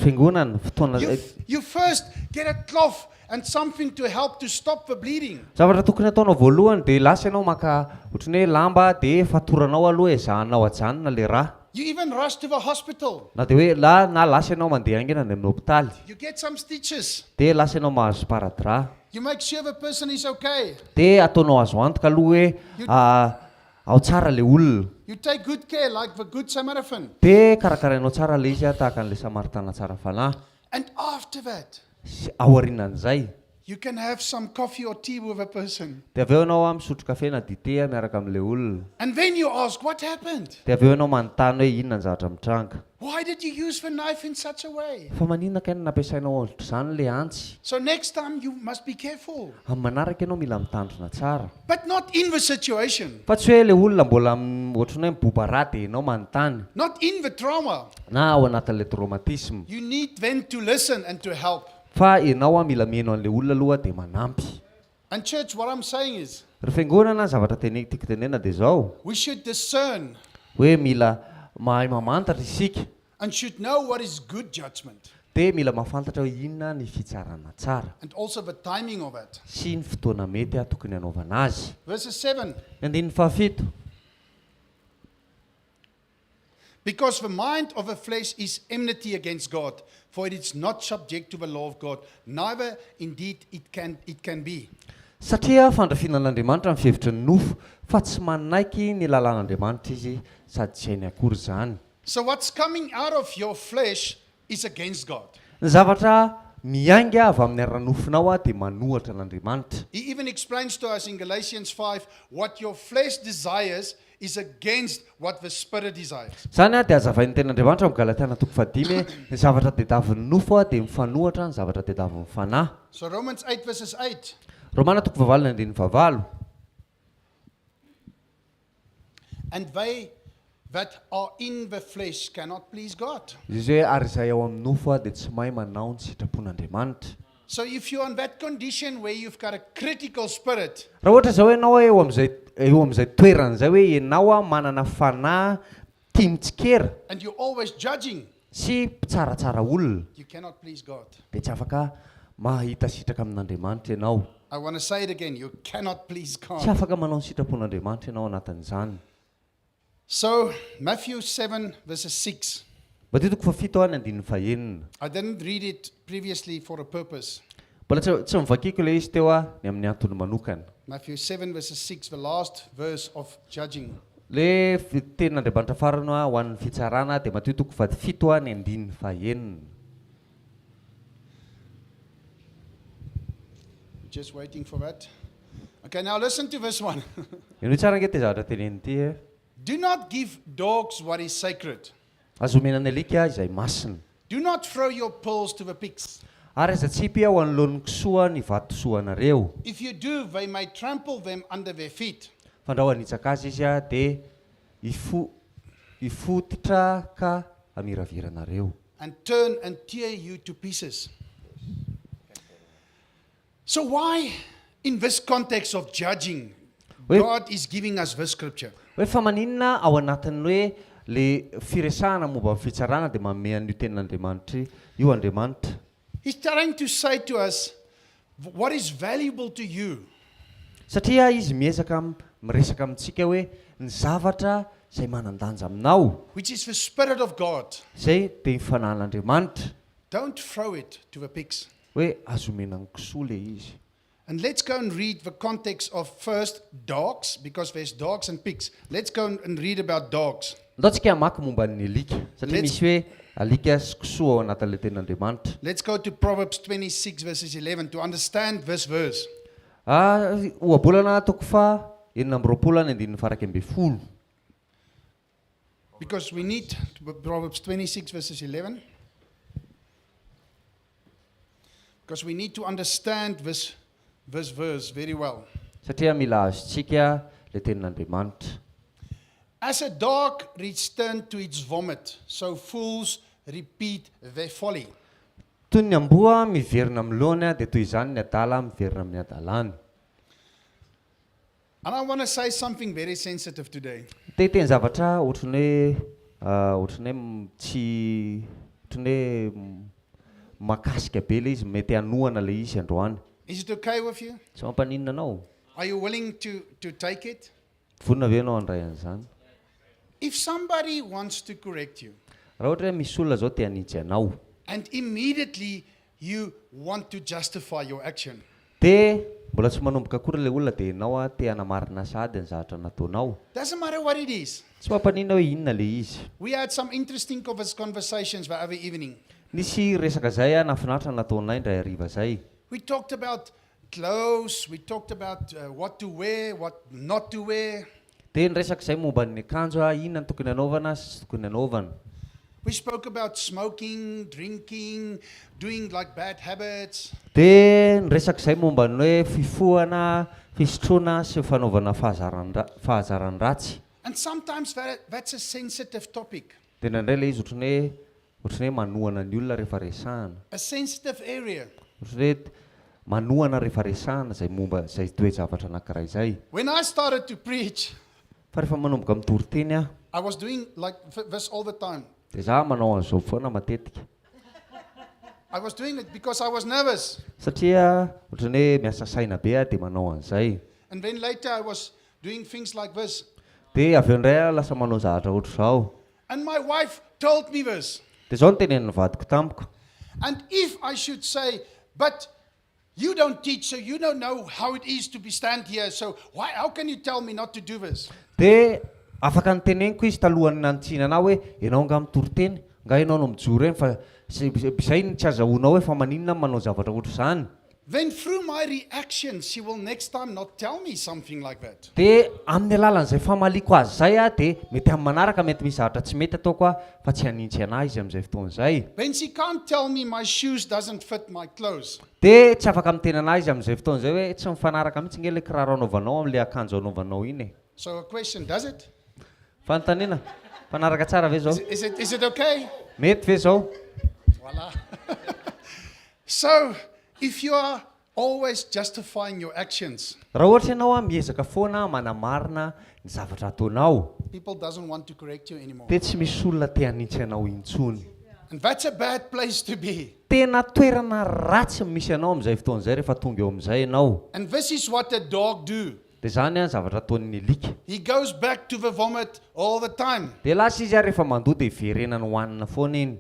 Speaker 1: Fiangonana fotoana
Speaker 2: You first get a cloth and something to help to stop the bleeding.
Speaker 1: zavatra tokony ataonao voalohany dia lasa ianao maka ohatrany hoe lamba dia fatoranao aloha ezahanao ajanona le rà.
Speaker 2: You even rush to the hospital.
Speaker 1: Na dia hoe na lasa ianao mandeha aingana any amin'ny hopitaly
Speaker 2: You get some stitches.
Speaker 1: dia lasa ianao mahazo paradrap
Speaker 2: You make sure the person is okay.
Speaker 1: dia ataonao azo antoka aloha hoe ao tsara le olona
Speaker 2: You take good care like the good Samaritan.
Speaker 1: dia karakarainao tsara le izy tahaka an'ilay samaritana tsara fanahy.
Speaker 2: And after that,
Speaker 1: Aorinan'izay
Speaker 2: you can have some coffee or tea with a person.
Speaker 1: dia avy eo ianao misotro kafe na dite miaraka amin'ilay olona
Speaker 2: And then you ask, what happened?
Speaker 1: dia avy eo ianao manontany hoe inona ny zavatra mitranga.
Speaker 2: Why did you use the knife in such a way?
Speaker 1: Fa maninona ka ny nampiasainao ohatr'izany le antsy?
Speaker 2: So next time you must be careful.
Speaker 1: Amin'ny manaraka ianao mila mitandrina tsara.
Speaker 2: But not in the situation.
Speaker 1: Fa tsy hoe le olona mbola ohatrany hoe miboba rà dia ianao manontany
Speaker 2: Not in the trauma.
Speaker 1: na ao anatin'ilay traumatisme.
Speaker 2: You need then to listen and to help.
Speaker 1: Fa ianao mila mihaino an'ilay olona aloha dia manampy.
Speaker 2: And church, what I'm saying is,
Speaker 1: Ry fiangonana zavatra tiako tenena dia zao
Speaker 2: we should discern
Speaker 1: hoe mila mahay mamantatra isika
Speaker 2: and should know what is good judgment
Speaker 1: dia mila mahafantatra hoe inona ny fitsarana tsara
Speaker 2: and also the timing of it.
Speaker 1: sy ny fotoana mety tokony hanaovana azy.
Speaker 2: Verses 7.
Speaker 1: Andininy fahafito.
Speaker 2: Because the mind of the flesh is enmity against God, for it is not subject to the law of God, neither indeed it can be.
Speaker 1: Satria fandrafinan'Andriamanitra amin'ny fihevitry ny nofo fa tsy manaiky ny lalàn'Andriamanitra izy sady tsy hainy akory izany.
Speaker 2: So what's coming out of your flesh is against God.
Speaker 1: Ny zavatra miainga avy amin'ny ara-nofonao dia manohatra n'Andriamanitra.
Speaker 2: He even explains to us in Galatians 5 what your flesh desires is against what the Spirit desires.
Speaker 1: Zany dia azavain'ny ten'Andriamanitra amin'ny Galatiana 5 ny zavatra tadiavin'ny nofo dia mifanohatra ny zavatra tadiavin'ny fanahy.
Speaker 2: So Romans 8 verses 8.
Speaker 1: Romana 8:8.
Speaker 2: And they that are in the flesh cannot please God.
Speaker 1: Izy hoe ary izay ao amin'ny nofo dia tsy mahay manao ny sitrapon'Andriamanitra.
Speaker 2: So if you're in that condition where you've got a critical spirit,
Speaker 1: Raha ohatra zao ianao eo amin'izay toerana izay hoe ianao manana fanahy tia mitsikera
Speaker 2: and you're always judging,
Speaker 1: sy mpitsaratsara olona
Speaker 2: you cannot please God.
Speaker 1: dia tsy afaka mahita sitraka amin'Andriamanitra ianao.
Speaker 2: I want to say it again, you cannot please
Speaker 1: Tsy
Speaker 2: God.
Speaker 1: afaka manao ny sitrapon'Andriamanitra ianao anatin'izany.
Speaker 2: So Matthew 7 verses 6.
Speaker 1: Matitoko fafito any andininy fahenina.
Speaker 2: I didn't read it previously for a purpose.
Speaker 1: Mbola tsy mivakiko ilay izy teo ny amin'ny antony manokana.
Speaker 2: Matthew 7 verses 6, the last verse of judging.
Speaker 1: Le tenin'Andriamanitra farany ho an'ny fitsarana dia matitoko fafito any andininy fahenina.
Speaker 2: Just waiting for that. Okay, now listen to this one.
Speaker 1: Ianao tsara ange ty zavatra teneny ity.
Speaker 2: Do not give dogs what is sacred.
Speaker 1: Azo omenana alika izay masina.
Speaker 2: Do not throw your pearls to the pigs.
Speaker 1: Ary aza tsipy ao anoloan'ny kisoa ny vatosoanareo.
Speaker 2: If you do, they may trample them under their feet.
Speaker 1: Fandraho anitsaka azy izy dia ifotitra ka amiraviranareo.
Speaker 2: And turn and tear you to pieces. So why, in this context of judging,
Speaker 1: Wait.
Speaker 2: God is giving us this scripture?
Speaker 1: Hoe fa maninona ao anatin'ny hoe le firesahana momba ny fitsarana dia manome an'io tenin'Andriamanitra io Andriamanitra.
Speaker 2: He's trying to say to us, what is valuable to you?
Speaker 1: Satria izy miresaka amintsika hoe ny zavatra izay manan-danja aminao,
Speaker 2: Which is the Spirit of God.
Speaker 1: izay dia ny fanan'Andriamanitra,
Speaker 2: Don't throw it to the pigs.
Speaker 1: hoe azomena ny kisoa le izy.
Speaker 2: And let's go and read the context of first dogs, because there's dogs and pigs. Let's go and read about dogs.
Speaker 1: Ndaontsika hamaky momba ny alika, satria misy hoe alika sy kisoa ao anatin'ilay tenin'Andriamanitra.
Speaker 2: Let's go to Proverbs 26 verses 11 to understand this verse.
Speaker 1: Ohabolana toko fa 7:20.
Speaker 2: Because we need Proverbs 26 verses 11. Because we need to understand this verse very well.
Speaker 1: Satria mila azontsika le tenin'Andriamanitra.
Speaker 2: As a dog returns to its vomit, so fools repeat their folly.
Speaker 1: Toy ny amboa miverina amin'ny lohany dia toy izany ny adala miverina amin'ny adalany.
Speaker 2: And I want to say something very sensitive today.
Speaker 1: Teny zavatra ohatrany hoe tsy ohatrany hoe makasika be le izy, mety hanohana le izy androany.
Speaker 2: Is it okay with you?
Speaker 1: Tsy mampaninona anao.
Speaker 2: Are you willing to take it?
Speaker 1: Vonona ve anao andray an'izany?
Speaker 2: If somebody wants to correct you,
Speaker 1: Raha ohatra hoe misy olona zao te hanitsy anao,
Speaker 2: and immediately you want to justify your action,
Speaker 1: dia mbola tsy manomboka akory le olona dia ianao te hanamarina sady ny zavatra nataonao.
Speaker 2: doesn't matter what it is.
Speaker 1: Tsy mampaninona hoe inona le izy.
Speaker 2: We had some interesting conversations the other evening.
Speaker 1: Nisy resaka zay nafinaritra nataonay indray hariva zay.
Speaker 2: We talked about clothes, we talked about what to wear, what not to wear.
Speaker 1: Dia niresaka izay momba ny akanjo inona ny tokony hanaovana sy tsy tokony hanaovana.
Speaker 2: We spoke about smoking, drinking, doing like bad habits.
Speaker 1: Dia niresaka izay momba ny hoe fifohana, fisotroana sy fanaovana fahazaran ratsy.
Speaker 2: And sometimes that's a sensitive topic,
Speaker 1: Dia nandray le izy ohatrany hoe manohana ny olona rehefa resahana.
Speaker 2: a sensitive area.
Speaker 1: Ohatrany hoe manohana rehefa resahana izay momba izay toe-javatra anankiray izay.
Speaker 2: When I started to preach,
Speaker 1: Fa rehefa manomboka mitory teny aho,
Speaker 2: I was doing like this all the time.
Speaker 1: dia za manao an'izao foana matetika.
Speaker 2: I was doing it because I was nervous.
Speaker 1: Satria ohatrany hoe miasa saina be dia manao an'izay.
Speaker 2: And then later I was doing things like this.
Speaker 1: Dia avy eo indray lasa manao zavatra ohatr' izao.
Speaker 2: And my wife told me this.
Speaker 1: Dia izao no teneniny vadiko tamiko.
Speaker 2: And if I should say, but you don't teach, so you don't know how it is to be stand here, so how can you tell me not to do this?
Speaker 1: Dia afaka nyteneniko izy talohany nantsina anao hoe ianao nga mitory teny, nga ianao no mijoro eny fa izay ny tsy azahoanao hoe fa maninona manao zavatra ohatr' izany.
Speaker 2: Then through my reaction, she will next time not tell me something like that.
Speaker 1: Dia amin'ny alalan'izay famaliako azy zay dia mety amin'ny manaraka mety misy zavatra tsy mety ataoko fa tsy hanintsy anahy izy amin'izay fotoan'izay.
Speaker 2: Then she can't tell me my shoes doesn't fit my clothes.
Speaker 1: Dia tsy afaka miteny anahy izy amin'izay fotoan'izay hoe tsy mifanaraka mihitsy nge le kiraro anaovanao amin'ilay akanjo anaovanao iny.
Speaker 2: So a question, does it?
Speaker 1: Fanontaniana, fanaraka tsara ve zao?
Speaker 2: Is it okay?
Speaker 1: Mety ve zao?
Speaker 2: Voila. So, if you are always justifying your actions,
Speaker 1: Raha ohatra ianao miezaka foana manamarina ny zavatra ataonao,
Speaker 2: people doesn't want to correct you anymore.
Speaker 1: dia tsy misy olona te hanitsy anao intsony.
Speaker 2: And that's a bad place to be.
Speaker 1: Tena toerana ratsy misy anao amin'izay fotoan'izay rehefa tonga eo amin'izay ianao.
Speaker 2: And this is what a dog do.
Speaker 1: Dia izany zavatra ataon'ny alika.
Speaker 2: He goes back to the vomit all the time.
Speaker 1: Dia lasa izy rehefa mandoa dia verenany hohanina foana iny.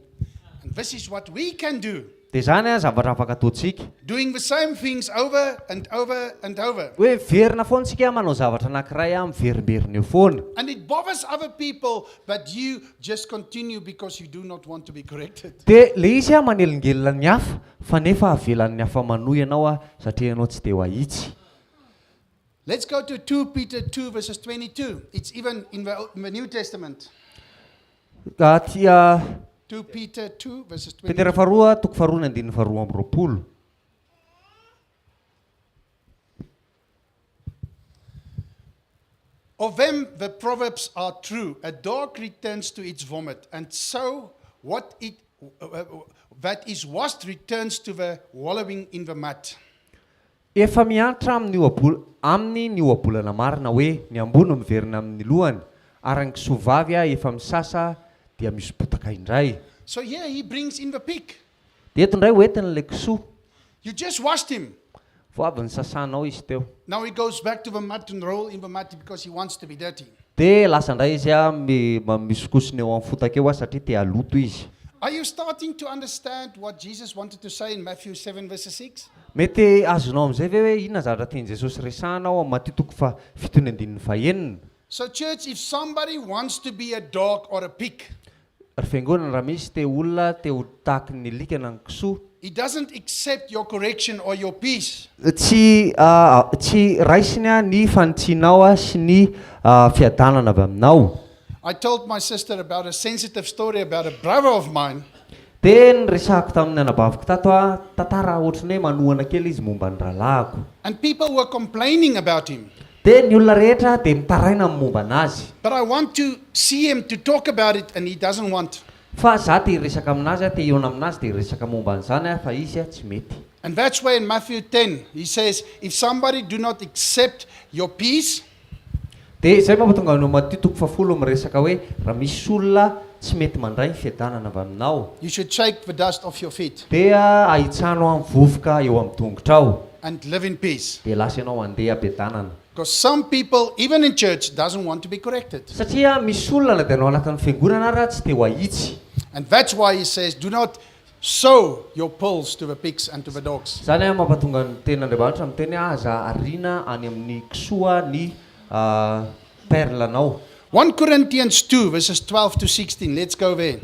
Speaker 2: And this is what we can do.
Speaker 1: Dia izany zavatra afaka ataontsika.
Speaker 2: Doing the same things over and over and over.
Speaker 1: Hoe verina foana tsika manao zavatra anankiray miverimberina eo foana.
Speaker 2: And it bothers other people, but you just continue because you do not want to be corrected.
Speaker 1: Dia le izy manelingelina ny hafa fa nefa avelan'ny hafa manohy ianao satria ianao tsy dia ho ahitsy.
Speaker 2: Let's go to 2 Peter 2 verses 22. It's even in the New Testament.
Speaker 1: Tia
Speaker 2: 2 Peter 2 verses 22.
Speaker 1: Petera faharoa toko faharoa ny andininy faharoa amby roapolo.
Speaker 2: Of them the proverbs are true. A dog returns to its vomit, and so what it that is washed returns to the wallowing in the mud.
Speaker 1: Efa miantra amin'ny ny ohabolana marina hoe ny ambono miverina amin'ny lohany Ary ny kisovavy efa misasa dia misy botaka indray.
Speaker 2: So here he brings in the pig.
Speaker 1: Dia eto indray hoentiny le kisoa.
Speaker 2: You just washed him.
Speaker 1: Vao avy nisasanao izy teo.
Speaker 2: Now he goes back to the mud and roll in the mud because he wants to be dirty.
Speaker 1: Dia lasa indray izy misokosiny eo amin'ny fotaka eo satria te haloto izy.
Speaker 2: Are you starting to understand what Jesus wanted to say in Matthew 7 verses 6?
Speaker 1: Mety azonao amin'izay ve hoe inona zavatra tiany Jesosy resahanao amin'ny Matteo toko fitony andininy fahaenina.
Speaker 2: So church, if somebody wants to be a dog or a pig,
Speaker 1: Ry fiangonana raha misy te olona te ho tahaky ny likana ny kisoa,
Speaker 2: he doesn't accept your correction or your peace.
Speaker 1: tsy raisiny ny fanitsinao sy ny fiadanana avy aminao.
Speaker 2: I told my sister about a sensitive story about a brother of mine.
Speaker 1: Dia niresahako tamin'ny anabaviko tato tantara ohatrany hoe manohana kely izy momba ny rahalahyko.
Speaker 2: And people were complaining about him.
Speaker 1: Dia ny olona rehetra dia mitaraina amin'ny momba anazy.
Speaker 2: But I want to see him to talk about it and he doesn't want.
Speaker 1: Fa za te hiresaka aminazy te hiona aminazy te hiresaka momba an'izany fa izy tsy mety.
Speaker 2: And that's why in Matthew 10 he says, if somebody do not accept your peace,
Speaker 1: Dia izay mampatonga no Matteo toko 10 miresaka hoe raha misy olona tsy mety mandray ny fiadanana avy aminao,
Speaker 2: you should shake the dust off your feet
Speaker 1: dia ahitsano amin'ny vovoka eo amin'ny tongotrao
Speaker 2: and live in peace.
Speaker 1: dia lasa ianao andeha ampiadanana.
Speaker 2: Because some people, even in church, doesn't want to be corrected.
Speaker 1: Satria misy olona na dia anao anatin'ny fiangonana ary tsy te ho ahitsy.
Speaker 2: And that's why he says, do not sow your pearls to the pigs and to the dogs.
Speaker 1: Zany mampatonga ny ten'Andriamanitra miteny aza arina any amin'ny kisoa ny perlanao.
Speaker 2: 1 Corinthians 2 verses 12 to 16. Let's go there.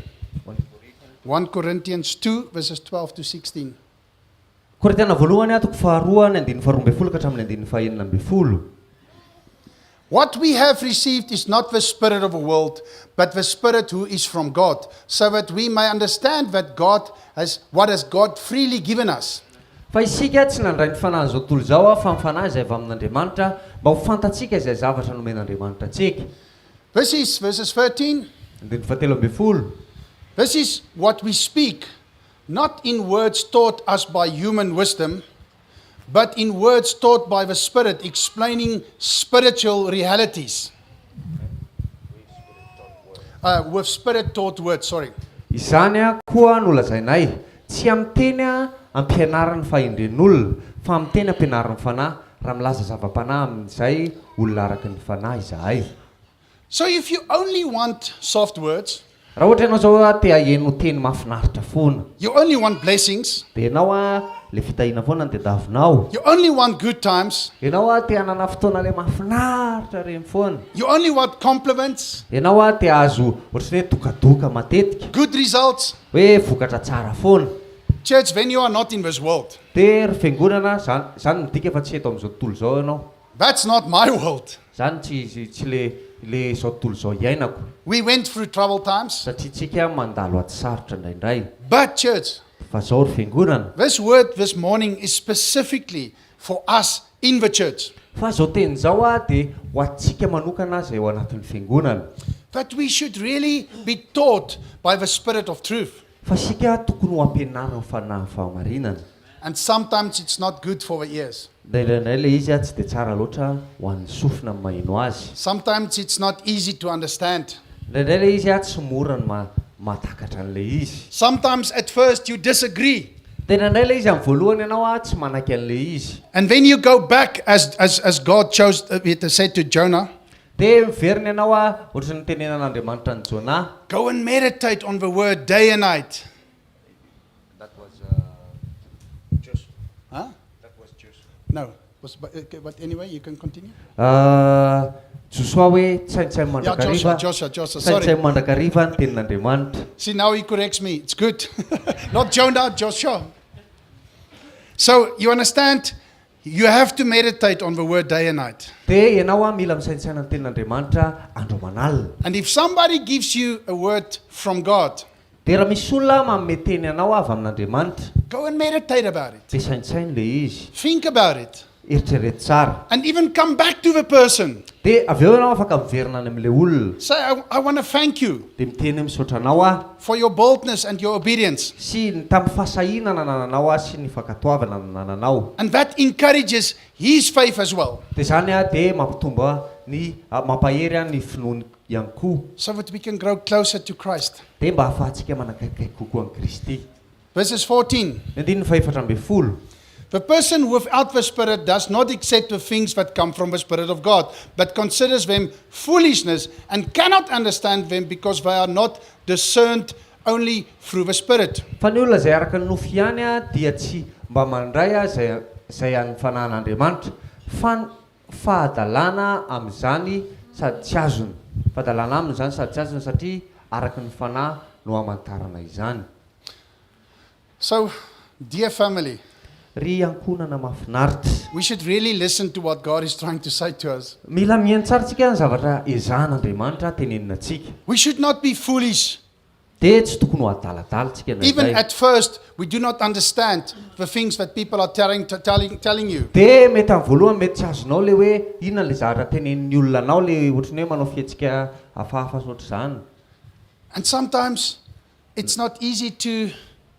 Speaker 2: 1 Corinthians 2 verses 12 to 16.
Speaker 1: Korintiana voalohany toko 2 ny 12 ka hatramin'ny 19.
Speaker 2: What we have received is not the spirit of the world, but the Spirit who is from God, so that we may understand that what has God freely given us.
Speaker 1: Fa isika tsy nandray ny fanahy zao tontolo zao fa ny fanahy izay avy amin'Andriamanitra mba ho fantatsika izay zavatra nomen'Andriamanitra antsika.
Speaker 2: This is verses 13.
Speaker 1: 17.
Speaker 2: This is what we speak, not in words taught us by human wisdom, but in words taught by the Spirit, explaining spiritual realities. With Spirit-taught words, sorry.
Speaker 1: Izany koa nolazainay, tsy amin'ny teny ampianarany fahendren'olona, fa amin'ny teny ampianarany fanahy, raha milaza zava-panahy amin'izay olona araky ny fanahy izahay.
Speaker 2: So if you only want soft words,
Speaker 1: raha ohatra ianao zao te aheno teny mahafinaritra foana,
Speaker 2: you only want blessings,
Speaker 1: dia ianao le fitahina foana ny tadiavinao,
Speaker 2: you only want good times,
Speaker 1: ianao te hanana fotoana le mahafinaritra reny foana,
Speaker 2: you only want compliments,
Speaker 1: ianao te azo ohatrany hoe dokadoka matetika,
Speaker 2: good results,
Speaker 1: hoe vokatra tsara foana.
Speaker 2: church, then you are not in this world.
Speaker 1: Dia ry fiangonana zany midika fa tsy eto amin'izao tontolo zao ianao.
Speaker 2: That's not my world.
Speaker 1: Zany tsy le zao tontolo zao iainako.
Speaker 2: We went through troubled times.
Speaker 1: Satria tsika mandalo aty sarotra indraindray.
Speaker 2: But church,
Speaker 1: Fa zao ry fiangonana.
Speaker 2: this word this morning is specifically for us in the church.
Speaker 1: Fa zao teny zao dia ho atsika manokana izay ao anatin'ny fiangonana.
Speaker 2: That we should really be taught by the Spirit of truth.
Speaker 1: Fa sika tokony ho ampianarina fanahy fahamarinana.
Speaker 2: And sometimes it's not good for the ears.
Speaker 1: Indraindray le izy tsy dia tsara loatra ho an'ny sofina ny maheno azy.
Speaker 2: Sometimes it's not easy to understand.
Speaker 1: Indraindray le izy tsy mora ny mahatakatra an'le izy.
Speaker 2: Sometimes at first you disagree.
Speaker 1: Dia indraindray le izy amin'ny voalohany ianao tsy manaky an'le izy.
Speaker 2: And then you go back as God chose to say to Jonah,
Speaker 1: Dia miverina ianao ohatry ny tenenan'Andriamanitra ny Jona.
Speaker 2: go and meditate on the word day and night.
Speaker 1: That was
Speaker 2: Joshua. Huh?
Speaker 1: that was Joshua.
Speaker 2: No. But anyway, you can continue.
Speaker 1: Joshua hoe tsaintsay
Speaker 2: Yeah,
Speaker 1: mandrakariva.
Speaker 2: Joshua.
Speaker 1: Tsaintsay
Speaker 2: Sorry.
Speaker 1: mandrakariva ny tenin'Andriamanitra.
Speaker 2: See, now he corrects me. It's good. Not Jonah, Joshua. So, you understand? You have to meditate on the word day and night.
Speaker 1: Dia ianao mila misaintsaina ny tenin'Andriamanitra andro manalina.
Speaker 2: And if somebody gives you a word from God,
Speaker 1: Dia raha misy olona manome teny ianao avy amin'Andriamanitra,
Speaker 2: go and meditate about it.
Speaker 1: dia saintsainy le izy.
Speaker 2: Think about it.
Speaker 1: Eritrereto tsara.
Speaker 2: And even come back to the person.
Speaker 1: Dia avy eo ianao afaka miverina any amin'ilay olona.
Speaker 2: Say, I want to thank you
Speaker 1: Dia miteny misaotra anao
Speaker 2: for your boldness and your obedience.
Speaker 1: sy ny tamin'ny fahasahiana nananao sy ny fankatoavana nananao.
Speaker 2: And that encourages his faith as well.
Speaker 1: Dia zany dia mampitombo ny mampahery ny finoany ihany koa
Speaker 2: so that we can grow closer to Christ.
Speaker 1: dia mba ahafahantsika manakaikai kokoa an Kristy.
Speaker 2: Verses 14.
Speaker 1: Andininy 14.
Speaker 2: The person without the Spirit does not accept the things that come from the Spirit of God, but considers them foolishness and cannot understand them because they are not discerned only through the Spirit.
Speaker 1: Fa ny olona izay araka ny nofo ihany dia tsy mba mandray izay any fanahin'Andriamanitra fa fahadalàna amin'izany sady tsy azony. Fahadalàna amin'izany sady tsy azony satria araka ny fanahy no hamantarana izany.
Speaker 2: So, dear family,
Speaker 1: Ry ankonana mahafinaritra.
Speaker 2: we should really listen to what God is trying to say to us.
Speaker 1: Mila mihaino tsara tsika ny zavatra ezahan'Andriamanitra tenenina antsika.
Speaker 2: We should not be foolish.
Speaker 1: Dia tsy tokony ho adaladala tsika na
Speaker 2: Even
Speaker 1: izay.
Speaker 2: at first, we do not understand the things that people are telling you.
Speaker 1: Dia mety amin'ny voalohany mety tsy azonao le hoe inona le zavatra tenenin'ny olona anao le ohatrany hoe manao fihetsika hafahafa soatra izany.
Speaker 2: And sometimes it's not easy to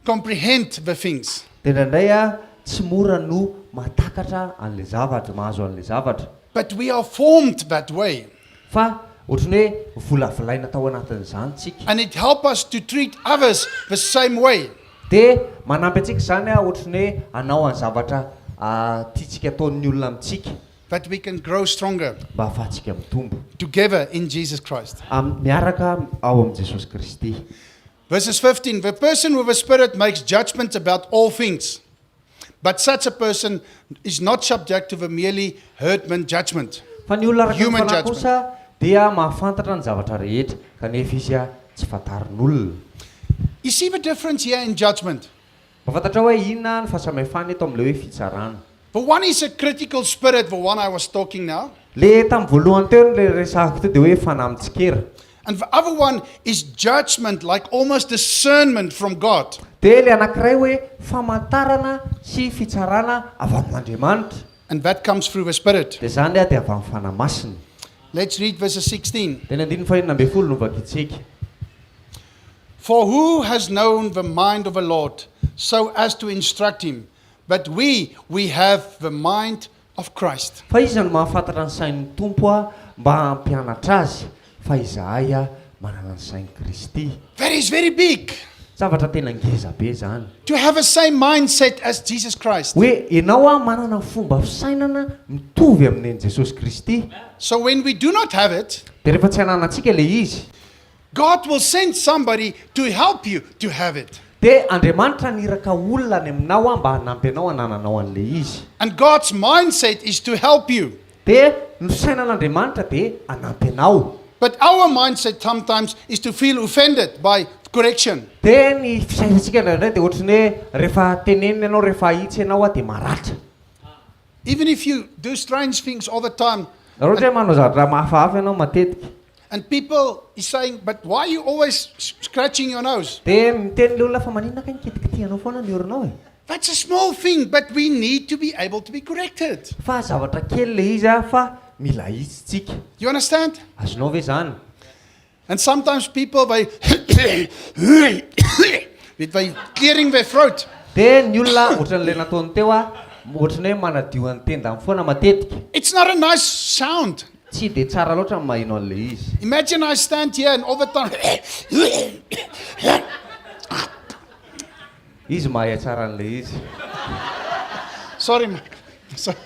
Speaker 2: comprehend the things.
Speaker 1: Dia indraindray tsy mora no mahatakatra an'le zavatra, mahazo an'le zavatra.
Speaker 2: But we are formed that way.
Speaker 1: Fa ohatrany hoe volavolaina tao anatin'izany tsika.
Speaker 2: And it helps us to treat others the same way.
Speaker 1: Dia manampy antsika izany ohatrany hoe anao any zavatra tiantsika ataon'ny olona amintsika
Speaker 2: That we can grow stronger
Speaker 1: mba ahafahantsika mitombo.
Speaker 2: together in Jesus Christ.
Speaker 1: Miaraka ao amin'ny Jesosy Kristy.
Speaker 2: Verses 15, the person with the Spirit makes judgments about all things. But such a person is not subject to the merely herdman judgment.
Speaker 1: Fa ny olona araka ny
Speaker 2: Human
Speaker 1: fanahy
Speaker 2: judgment.
Speaker 1: kosa dia mahafantatra ny zavatra rehetra kanefa izy tsy fantarin'olona.
Speaker 2: You see the difference here in judgment?
Speaker 1: Mahafantatra hoe inona ny fahasamihafana eto amin'ilay hoe fitsarana.
Speaker 2: The one is a critical spirit, the one I was talking now.
Speaker 1: Le tamin'ny voalohany teo le resahako teo dia hoe fanamitsikera.
Speaker 2: And the other one is judgment, like almost discernment from God.
Speaker 1: Dia le anankiray hoe famantarana sy fitsarana avy amin'Andriamanitra.
Speaker 2: And that comes through the Spirit.
Speaker 1: Dia izany dia avy amin'ny fanahy masina.
Speaker 2: Let's read verses 16.
Speaker 1: Dia ny 15 no vakitsika.
Speaker 2: For who has known the mind of the Lord so as to instruct him? But we have the mind of Christ.
Speaker 1: Fa iza no mahafantatra ny sain'ny Tompo mba hampianatra azy fa izahay manana ny sain'i Kristy.
Speaker 2: That is very big.
Speaker 1: Zavatra tena ngeza be zany.
Speaker 2: To have the same mindset as Jesus Christ.
Speaker 1: Hoe ianao manana fomba fisainana mitovy amin'iny Jesosy Kristy.
Speaker 2: So when we do not have it,
Speaker 1: Dia rehefa tsy hananantsika le izy,
Speaker 2: God will send somebody to help you to have it.
Speaker 1: dia Andriamanitra niraka olona any aminao mba hanampy anao hanananao an'le izy.
Speaker 2: And God's mindset is to help you.
Speaker 1: Dia ny fisainan'Andriamanitra dia hanampy anao.
Speaker 2: But our mindset sometimes is to feel offended by correction.
Speaker 1: Dia ny fisainantsika indraindray dia ohatrany hoe rehefa tenenina ianao rehefa hitsy ianao dia maratra.
Speaker 2: Even if you do strange things all the time,
Speaker 1: Raha ohatra hoe manao zavatra mahafahafa ianao matetika.
Speaker 2: and people is saying, but why are you always scratching your nose?
Speaker 1: Dia miteny le olona fa maninona ka nikitikitianao foana ny orinao e.
Speaker 2: That's a small thing, but we need to be able to be corrected.
Speaker 1: Fa zavatra kely le izy fa mila hitsitsika.
Speaker 2: You understand?
Speaker 1: Azonao ve zany?
Speaker 2: And sometimes people, they clearing their throat.
Speaker 1: Dia ny olona ohatran'le nataony teo ohatrany hoe manadio ny tendany foana matetika.
Speaker 2: It's not a nice sound.
Speaker 1: Tsy dia tsara loatra ny maheno an'le izy.
Speaker 2: Imagine I stand here and all the time.
Speaker 1: Izy mahay tsara an'le izy.
Speaker 2: Sorry, sorry.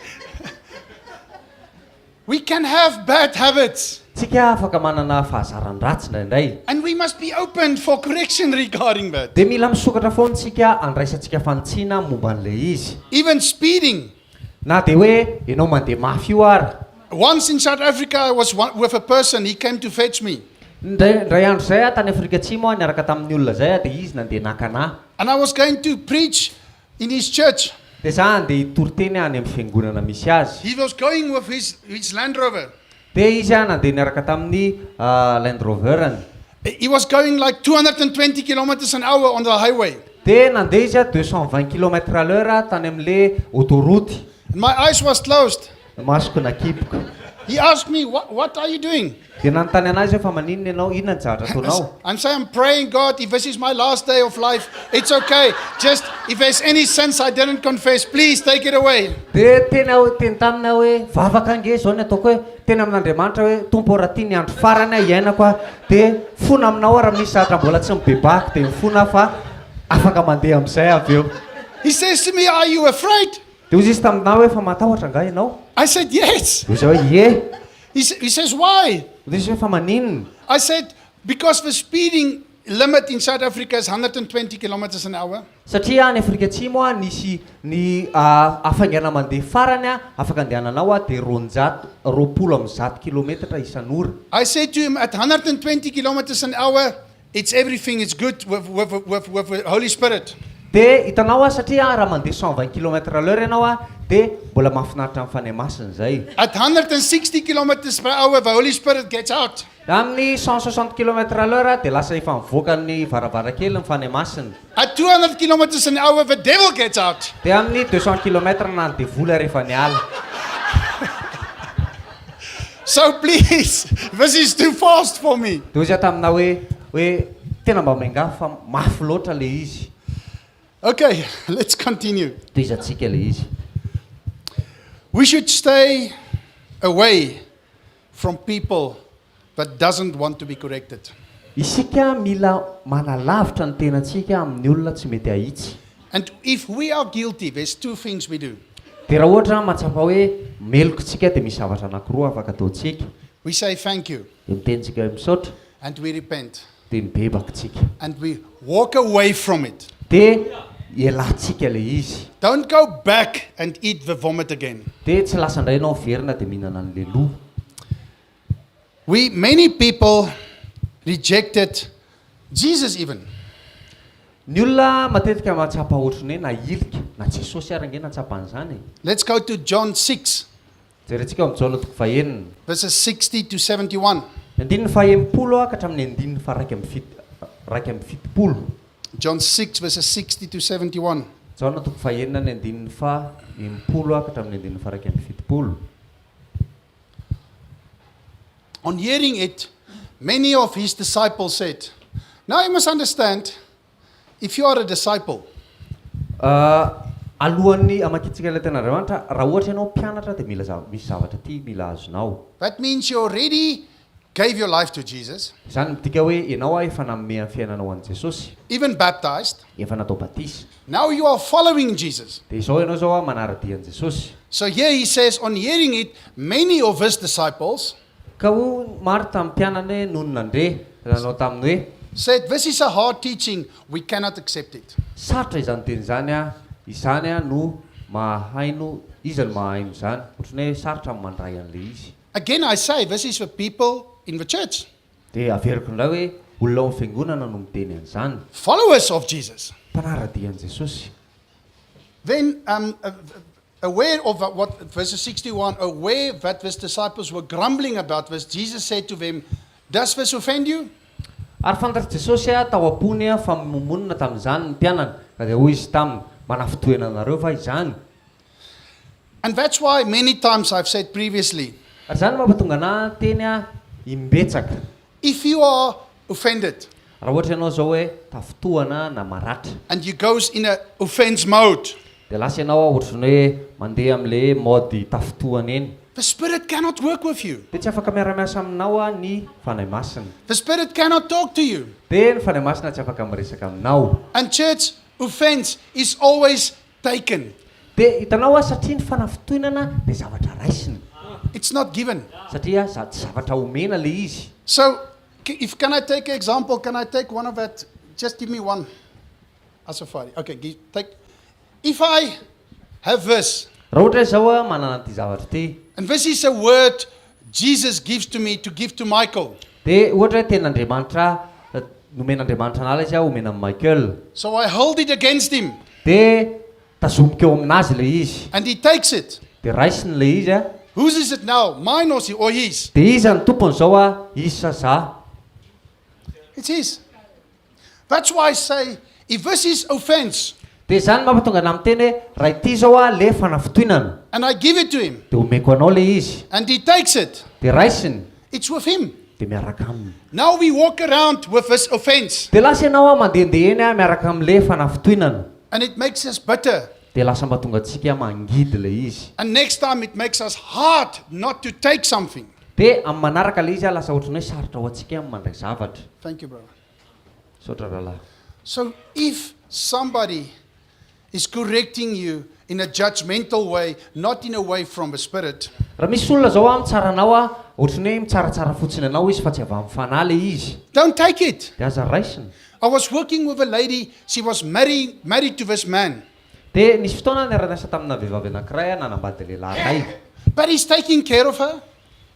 Speaker 2: We can have bad habits.
Speaker 1: Tsika afaka manana fahazaran-dratsy indraindray.
Speaker 2: And we must be open for correction regarding that.
Speaker 1: Dia mila misokatra foana tsika andraisantsika fantsiana momba an'le izy.
Speaker 2: Even speeding.
Speaker 1: Na dia hoe ianao mandeha mafy io ary.
Speaker 2: Once in South Africa, I was with a person, he came to fetch me.
Speaker 1: Ndray andro zay tany Afrika Atsimo niaraka tamin'ny olona zay dia izy nandeha nakanahy.
Speaker 2: And I was going to preach in his church.
Speaker 1: Dia za andeha hitory teny any amin'ny fiangonana misy azy.
Speaker 2: He was going with his Land Rover.
Speaker 1: Dia izy nandeha niaraka tamin'ny Land Rover-any.
Speaker 2: He was going like 220 kilometers an hour on the highway.
Speaker 1: Dia nandeha izy 220 km/h tany amin'le autoroute.
Speaker 2: And my eyes was closed.
Speaker 1: Masoko nakipoko.
Speaker 2: He asked me, what are you doing?
Speaker 1: Dia nanontany anazy hoe fa maninona ianao, inona ny zavatra ataonao?
Speaker 2: I'm saying, I'm praying, God, if this is my last day of life, it's okay. Just If there's any sins I didn't confess, please take it away.
Speaker 1: Dia tena teny tamina hoe vavaka nge zao ny ataoko hoe tena amin'Andriamanitra hoe tompo raha tia ny andro farany iainako a dia fona aminao raha misy sahatra mbola tsy mibebaky dia mifona fa afaka mandeha amin'izay avy eo.
Speaker 2: He says to me, are you afraid?
Speaker 1: Dia ozy izy taminao hoe fa matahotra nga ianao?
Speaker 2: I said, yes.
Speaker 1: Dia hoe ie.
Speaker 2: He says, why?
Speaker 1: Dia izy hoe fa maninona?
Speaker 2: I said, because the speeding limit in South Africa is 120 kilometers an hour.
Speaker 1: Satria any Afrika Atsimo a nisy ny afaingana mandeha farany a afaka andehananao a dia 220 kilometatra isan'ora.
Speaker 2: I said to him, at 120 kilometers an hour, it's everything is good with the Holy Spirit.
Speaker 1: Dia hitanao a satria raha mandeha 120 km/h ianao a dia mbola mahafinaritra amin'ny fanahy masina zay.
Speaker 2: At 160 kilometers per hour, the Holy Spirit gets out.
Speaker 1: Amin'ny 160 km/h dia lasa efa mivoaka ny varavarakely ny fanahy masina.
Speaker 2: At 200 kilometers an hour, the devil gets out.
Speaker 1: Dia amin'ny 200 km na dia vola rehefa niala.
Speaker 2: So please, this is too fast for me.
Speaker 1: Dia ozy tamina hoe tena mba mainga fa mafy loatra le izy.
Speaker 2: Okay, let's continue.
Speaker 1: Toizatsika le izy.
Speaker 2: We should stay away from people that doesn't want to be corrected.
Speaker 1: Isika mila manalavitra ny tenantsika amin'ny olona tsy mety ahitsy.
Speaker 2: And if we are guilty, there's two things we do.
Speaker 1: Dia raha ohatra mahatsapa hoe melokotsika dia misy zavatra anankiroa afaka ataontsika.
Speaker 2: We say thank you,
Speaker 1: Dia mitentsika hoe misaotra
Speaker 2: and we repent,
Speaker 1: dia mibebakatsika.
Speaker 2: and we walk away from it.
Speaker 1: Dia ialatsika le izy.
Speaker 2: Don't go back and eat the vomit again.
Speaker 1: Dia tsy lasa indray ianao miverina dia mihinana an'le loha.
Speaker 2: Many people rejected Jesus even.
Speaker 1: Ny olona matetika mahatsapa ohatrany hoe na ilika na Jesosy ary nge natsapa an'izany.
Speaker 2: Let's go to John 6,
Speaker 1: Jerentsika amin'ny Jaona toko fahenina.
Speaker 2: verses 60 to 71.
Speaker 1: Andininy fahenimpolo a ka hatramin'ny andininy fa raika amby fitopolo.
Speaker 2: John 6, verses 60 to 71.
Speaker 1: Jaona toko fahenina ny andininy fa enimpolo a ka hatramin'ny andininy fa raika amby fitopolo.
Speaker 2: On hearing it, many of his disciples said, now you must understand, if you are a disciple,
Speaker 1: Alohan'ny amakitsika ilay ten'Andriamanitra, raha ohatra ianao mpianatra dia misy zavatra ty mila azonao.
Speaker 2: that means you already gave your life to Jesus,
Speaker 1: Izany midika hoe ianao a efa nanome amin'ny fiainanao an'i Jesosy,
Speaker 2: even baptized.
Speaker 1: efa natao batisa.
Speaker 2: Now you are following Jesus.
Speaker 1: Dia izao ianao zao a manara-dia an'i Jesosy.
Speaker 2: So here he says, on hearing it, many of his disciples
Speaker 1: Ka ho maro tamin'ny mpianany noho ny nandre nanao taminy hoe
Speaker 2: said, this is a hard teaching, we cannot accept it.
Speaker 1: sarotra izany teny izany a, izany a no mahaino, izy no mahaino izany. Ohatrany hoe sarotra amin'ny mandray an'le izy.
Speaker 2: Again, I say, this is for people in the church,
Speaker 1: Dia averiko indray hoe olona ao amin'ny fiangonana no miteny an'izany.
Speaker 2: followers of Jesus.
Speaker 1: Mpanara-dia an'i Jesosy.
Speaker 2: Then, aware of what, verse 61, aware that his disciples were grumbling about this, Jesus said to them, does this offend you?
Speaker 1: Ary fantatry Jesosy a tao am-pony a fa momonina tamin'izany ny mpianana. Ka dia hoy izy taminy, manafitoena anareo va izany?
Speaker 2: And that's why many times I've said previously,
Speaker 1: Ary izany mampatonga ana teny a imbetsaka.
Speaker 2: if you are offended
Speaker 1: Raha ohatra ianao zao hoe tafitohana na maratra,
Speaker 2: and you goes in a offense mode,
Speaker 1: dia lasa ianao a ohatrany hoe mandeha amin'le mode tafitohana eny.
Speaker 2: the Spirit cannot work with you.
Speaker 1: Dia tsy afaka miara-miasa aminao a ny fanahy masina.
Speaker 2: The Spirit cannot talk to you.
Speaker 1: Dia ny fanahy masina tsy afaka miresaka aminao.
Speaker 2: And church, offense is always taken.
Speaker 1: Dia hitanao a satria ny fanafitohinana dia zavatra raisina.
Speaker 2: It's not given.
Speaker 1: Satria tsy zavatra omena le izy.
Speaker 2: So, can I take an example? Can I take one of that? Just give me one. Asafari. Okay, take. If I have this,
Speaker 1: Raha ohatra izao a manana an'ity zavatra ty,
Speaker 2: and this is a word Jesus gives to me to give to Michael.
Speaker 1: dia ohatra hoe tenin'Andriamanitra, nomen'Andriamanitra anazy izaho omena amin'ny Michael.
Speaker 2: So I hold it against him,
Speaker 1: Dia tazomiko eo aminazy le izy.
Speaker 2: and he takes it.
Speaker 1: Dia raisiny le izy a.
Speaker 2: Whose is it now? Mine or his?
Speaker 1: Dia iza ny tompony izao a, izy sa za?
Speaker 2: It's his. That's why I say, if this is offense,
Speaker 1: Dia izany mampatonga ana amin'ny teny hoe raha ity izao a le fanafitohinana,
Speaker 2: and I give it to him,
Speaker 1: dia omeko anao le izy.
Speaker 2: and he takes it,
Speaker 1: Dia raisiny,
Speaker 2: it's with him.
Speaker 1: dia miaraka aminy.
Speaker 2: Now we walk around with this offense.
Speaker 1: Dia lasa ianao a mandehandeha eny a miaraka amin'le fanafitohinana.
Speaker 2: And it makes us bitter.
Speaker 1: dia lasa mba tonga antsika mangidy le izy.
Speaker 2: And next time it makes us hard not to take something.
Speaker 1: Dia amin'ny manaraka le izy lasa ohatrany hoe sarotra ho antsika amin'ny mandray zavatra.
Speaker 2: Thank you, brother.
Speaker 1: Saotra rahalahy.
Speaker 2: So if somebody is correcting you in a judgmental way, not in a way from the Spirit,
Speaker 1: Raha misy olona zao mitsaranao ohatrany hoe mitsaratsara fotsiny anao izy fa tsy avy amin'ny fanahy le izy.
Speaker 2: don't take it.
Speaker 1: Dia aza raisina.
Speaker 2: I was working with a lady, she was married to this man.
Speaker 1: Dia nisy fotoana niara-niasa tamina vehivavy anankiray nanambady lehilahy iray.
Speaker 2: But he's taking care of her.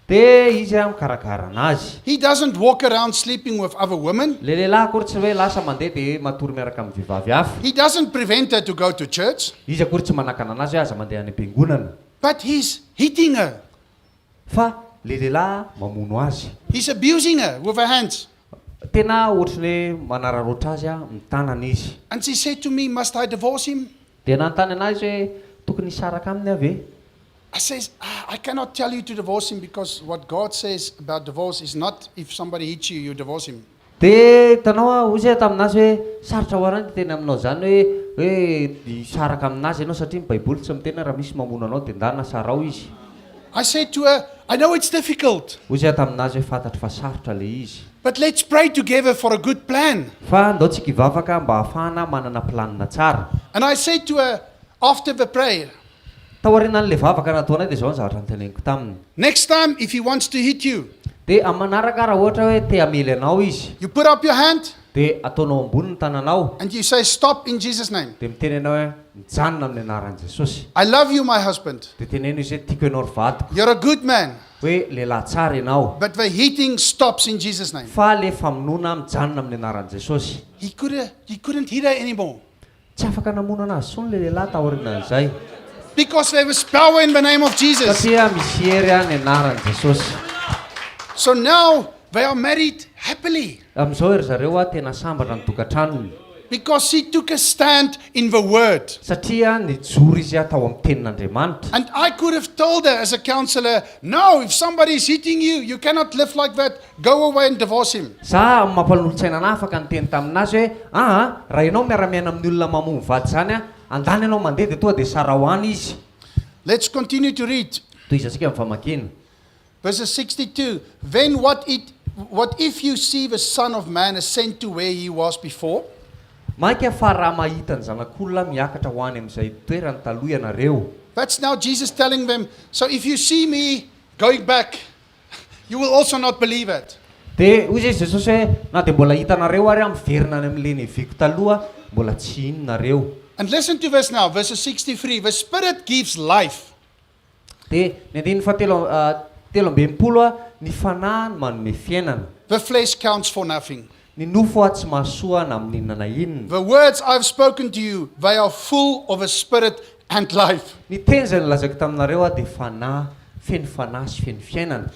Speaker 1: Dia izy mikarakara anazy.
Speaker 2: He doesn't walk around sleeping with other women.
Speaker 1: Le lehilahy akory tsy hoe lasa mandeha dia matory miaraka amin'ny vehivavy hafa.
Speaker 2: He doesn't prevent her to go to church.
Speaker 1: Izy akory tsy manakana anazy hoe aza mandeha any am-piangonana.
Speaker 2: But he's hitting her.
Speaker 1: Fa le lehilahy mamono azy.
Speaker 2: He's abusing her with her hands.
Speaker 1: Tena ohatrany hoe manararoatra azy amin'ny tanana izy.
Speaker 2: And she said to me, must I divorce him?
Speaker 1: Dia nanontany anazy hoe tokony hisaraka aminy ave.
Speaker 2: I says, I cannot tell you to divorce him because what God says about divorce is not if somebody hits you, you divorce him.
Speaker 1: Dia hitanao hozy taminazy hoe sarotra ho arany teny aminao zany hoe hisaraka aminazy ianao satria ny baiboly tsy miteny raha misy mamono anao dia ndana sarao izy.
Speaker 2: I said to her, I know it's difficult,
Speaker 1: Hozy taminazy hoe fantatro fa sarotra le izy.
Speaker 2: but let's pray together for a good plan.
Speaker 1: Fa ndao tsika hivavaka mba hahafahana manana planina tsara.
Speaker 2: And I said to her, after the prayer,
Speaker 1: Taorianan'le vavaka nataonay dia zao ny zavatra niteneniko taminy.
Speaker 2: next time if he wants to hit you,
Speaker 1: Dia amin'ny manaraka raha ohatra hoe te hamely anao izy
Speaker 2: you put up your hand
Speaker 1: dia ataonao ambony ny tananao
Speaker 2: and you say, stop in Jesus' name.
Speaker 1: dia miteny ianao hoe mijanona amin'ny anaran'i Jesosy.
Speaker 2: I love you, my husband.
Speaker 1: Dia teneno izy hoe tiako ianao ry vadiko
Speaker 2: You're a good man.
Speaker 1: hoe lehilahy tsara ianao.
Speaker 2: But the hitting stops in Jesus' name.
Speaker 1: Fa le famonoana mijanona amin'ny anaran'i Jesosy.
Speaker 2: He couldn't hit her anymore.
Speaker 1: Tsy afaka namono anazy sony le lehilahy taorianan'izay.
Speaker 2: Because there was power in the name of Jesus.
Speaker 1: Satria misy hery ny anaran'i Jesosy.
Speaker 2: So now they are married happily.
Speaker 1: Amin'izao hery zareo tena sambatra ny tokantranony.
Speaker 2: Because she took a stand in the word.
Speaker 1: Satria nijoro izy tao amin'ny tenin'Andriamanitra.
Speaker 2: And I could have told her as a counselor, no, if somebody is hitting you, you cannot live like that. Go away and divorce him.
Speaker 1: Za amin'ny mampanolotsaina ana afaka niteny taminazy hoe raha ianao miara-miaina amin'ny olona mamono vady zany andany ianao mandeha dia tonga dia sara ho any izy.
Speaker 2: Let's continue to read.
Speaker 1: Toizantsika amin'ny famakina.
Speaker 2: Verses 62. Then what if you see the Son of Man ascend to where he was before?
Speaker 1: Maika fa raha mahita ny zanak'olona miakatra ho any amin'izay toerany taloha ianareo.
Speaker 2: That's now Jesus telling them, so if you see me going back, you will also not believe it.
Speaker 1: Dia hoy izy Jesosy hoe na dia mbola hitanareo ary miverina any amin'le niviko taloha mbola tsy inonareo.
Speaker 2: And listen to this now, verses 63. The Spirit gives life.
Speaker 1: Dia ny andininy fa telo ambinipolo ny fanahy no manome fiainana.
Speaker 2: The flesh counts for nothing.
Speaker 1: Ny nofo tsy mahasoa na amin'ny inona na inona.
Speaker 2: The words I've spoken to you, they are full of a spirit and life.
Speaker 1: Ny teny izay nolazaiko taminareo dia fanahy, feno fanahy sy feno fiainana.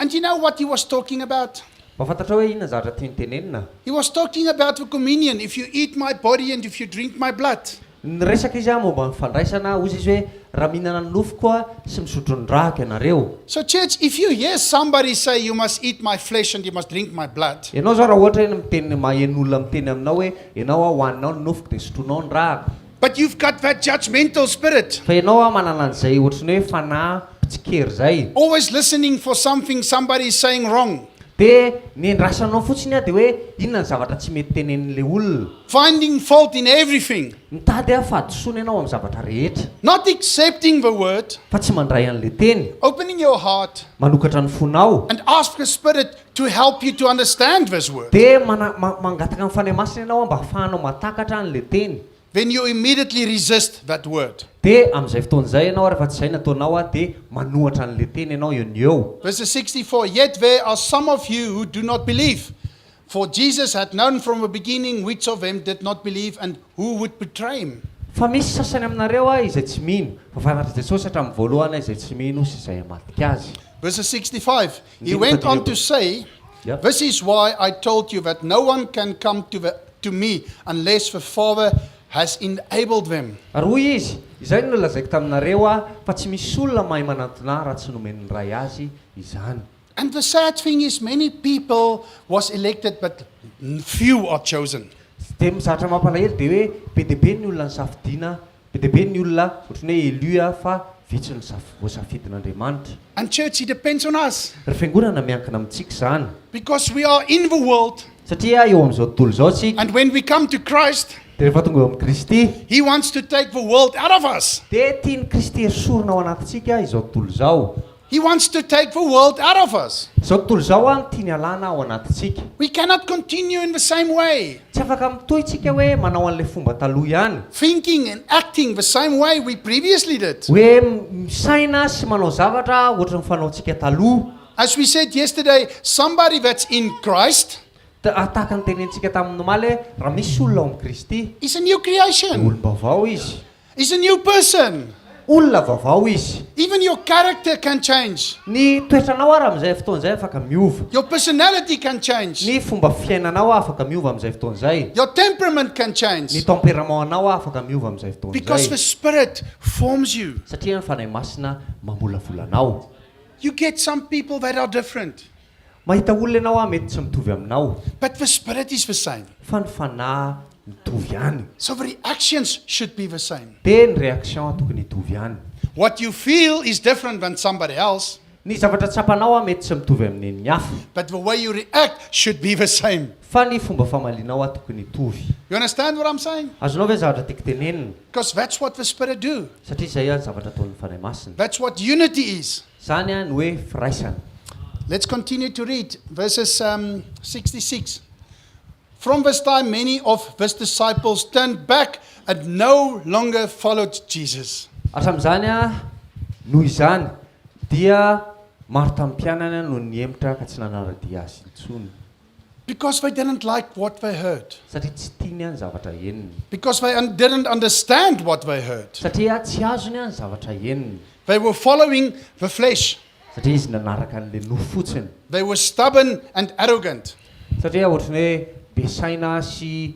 Speaker 2: And you know what he was talking about?
Speaker 1: Mahafantatra hoe inona zavatra tiany tenenina?
Speaker 2: He was talking about the communion. If you eat my body and if you drink my blood.
Speaker 1: Niresaka izy momba ny fandraisana, hozy izy hoe raha mihinana ny nofoko sy misotro ny drahako ianareo.
Speaker 2: So church, if you hear somebody say you must eat my flesh and you must drink my blood,
Speaker 1: Ianao zao raha ohatra hoe miteny mahen'olona miteny aminao hoe ianao hohaninao ny nofoko dia sotronao ny drahako.
Speaker 2: but you've got that judgmental spirit,
Speaker 1: Fa ianao manana an'izay ohatrany hoe fanahy pitsikery zay.
Speaker 2: always listening for something somebody is saying wrong,
Speaker 1: Dia ny andrasanao fotsiny dia hoe inona ny zavatra tsy mety tenenin'le olona.
Speaker 2: finding fault in everything,
Speaker 1: Mitady fahadisoana ianao amin'ny zavatra rehetra.
Speaker 2: not accepting the word,
Speaker 1: Fa tsy mandray an'le teny.
Speaker 2: opening your heart
Speaker 1: Manokatra ny fonao.
Speaker 2: and ask the Spirit to help you to understand this word.
Speaker 1: Dia mangataka ny fanahy masina ianao mba hafahanao matakatra an'le teny.
Speaker 2: Then you immediately resist that word.
Speaker 1: Dia amin'izay fotoan'izay ianao rehefa tsy izay nataonao dia manohatra an'le teny ianao eo ny eo.
Speaker 2: Verse 64, yet there are some of you who do not believe. For Jesus had known from the beginning which of them did not believe and who would betray him.
Speaker 1: Fa misy sasany aminareo izay tsy mino. Fa fantatry Jesosy hatramin'ny voalohany izay tsy mino sy izay hamatika azy.
Speaker 2: Verse 65, he went on to say,
Speaker 1: Yep.
Speaker 2: this is why I told you that no one can come to me unless the Father has enabled them.
Speaker 1: Ary hoy izy, izay no lazaiko taminareo fa tsy misy olona mahay manantona raha tsy nomeny ny ray azy izany.
Speaker 2: And the sad thing is many people was elected but few are chosen.
Speaker 1: dia mizatra mampalahelo dia hoe be dia be ny olona ny safidiana be dia be ny olona ohatrany hoe eluya fa vitsy ny voasafidin'Andriamanitra.
Speaker 2: And church, it depends on us.
Speaker 1: Ry fiangonana miankina amintsika izany
Speaker 2: Because we are in the world,
Speaker 1: satria eo amin'izao tontolo izao tsika
Speaker 2: and when we come to Christ,
Speaker 1: dia rehefa tonga eo amin'ny Kristy
Speaker 2: He wants to take the world out of us.
Speaker 1: dia tiany Kristy esorina ao anatintsika izao tontolo izao.
Speaker 2: He wants to take the world out of us.
Speaker 1: Izao tontolo izao a tiany alana ao anatintsika.
Speaker 2: We cannot continue in the same way,
Speaker 1: Tsy afaka mitohy tsika hoe manao an'ilay fomba taloha ihany
Speaker 2: thinking and acting the same way we previously did.
Speaker 1: hoe misaina sy manao zavatra ohatry ny fanaontsika taloha.
Speaker 2: As we said yesterday, somebody that's in Christ
Speaker 1: Tahaka ny tenentsika tamin'ny omaly raha misy olona ao amin'ny Kristy
Speaker 2: is a new creation.
Speaker 1: olona vaovao izy,
Speaker 2: Is a new person.
Speaker 1: olona vaovao izy.
Speaker 2: Even your character can change.
Speaker 1: Ny toetranao ary amin'izay fotoan'izay afaka miova,
Speaker 2: Your personality can change.
Speaker 1: ny fomba fiainanao afaka miova amin'izay fotoan'izay,
Speaker 2: Your temperament can
Speaker 1: ny
Speaker 2: change.
Speaker 1: tempéramentanao afaka miova amin'izay
Speaker 2: Because the
Speaker 1: fotoan'izay
Speaker 2: Spirit forms you.
Speaker 1: satria ny fanahy masina mamolavolanao.
Speaker 2: You get some people that are different,
Speaker 1: Mahita olona ianao a mety tsy mitovy aminao
Speaker 2: but the Spirit is the same.
Speaker 1: fa ny fanahy mitovy ihany
Speaker 2: So the reactions should be the same.
Speaker 1: dia ny réaction tokony hitovy ihany.
Speaker 2: What you feel is different than somebody else,
Speaker 1: Ny zavatra tsapanao a mety tsy mitovy amin'ny ny hafa
Speaker 2: but the way you react should be the same.
Speaker 1: fa ny fomba famalianao a tokony hitovy.
Speaker 2: You understand what I'm saying?
Speaker 1: Azonao ve zavatra tiako tenenina
Speaker 2: Because that's what the Spirit do.
Speaker 1: satria izay a ny zavatra ataon'ny fanahy masina.
Speaker 2: That's what unity is.
Speaker 1: Zany a ny hoe firaisana.
Speaker 2: Let's continue to read verses 66. From this time, many of his disciples turned back and no longer followed Jesus.
Speaker 1: Hatramin'izany a noho izany dia maro tamin'ny mpianana no nihemitra ka tsy nanaradia azy intsony
Speaker 2: Because they didn't like what they heard.
Speaker 1: satria tsy tiany a ny zavatra heniny,
Speaker 2: Because they didn't understand what they heard.
Speaker 1: satria tsy azony a ny zavatra heniny,
Speaker 2: They were following the flesh.
Speaker 1: satria izy nanaraka an'ilay nofo fotsiny,
Speaker 2: They were stubborn and arrogant.
Speaker 1: satria ohatrany hoe besaina sy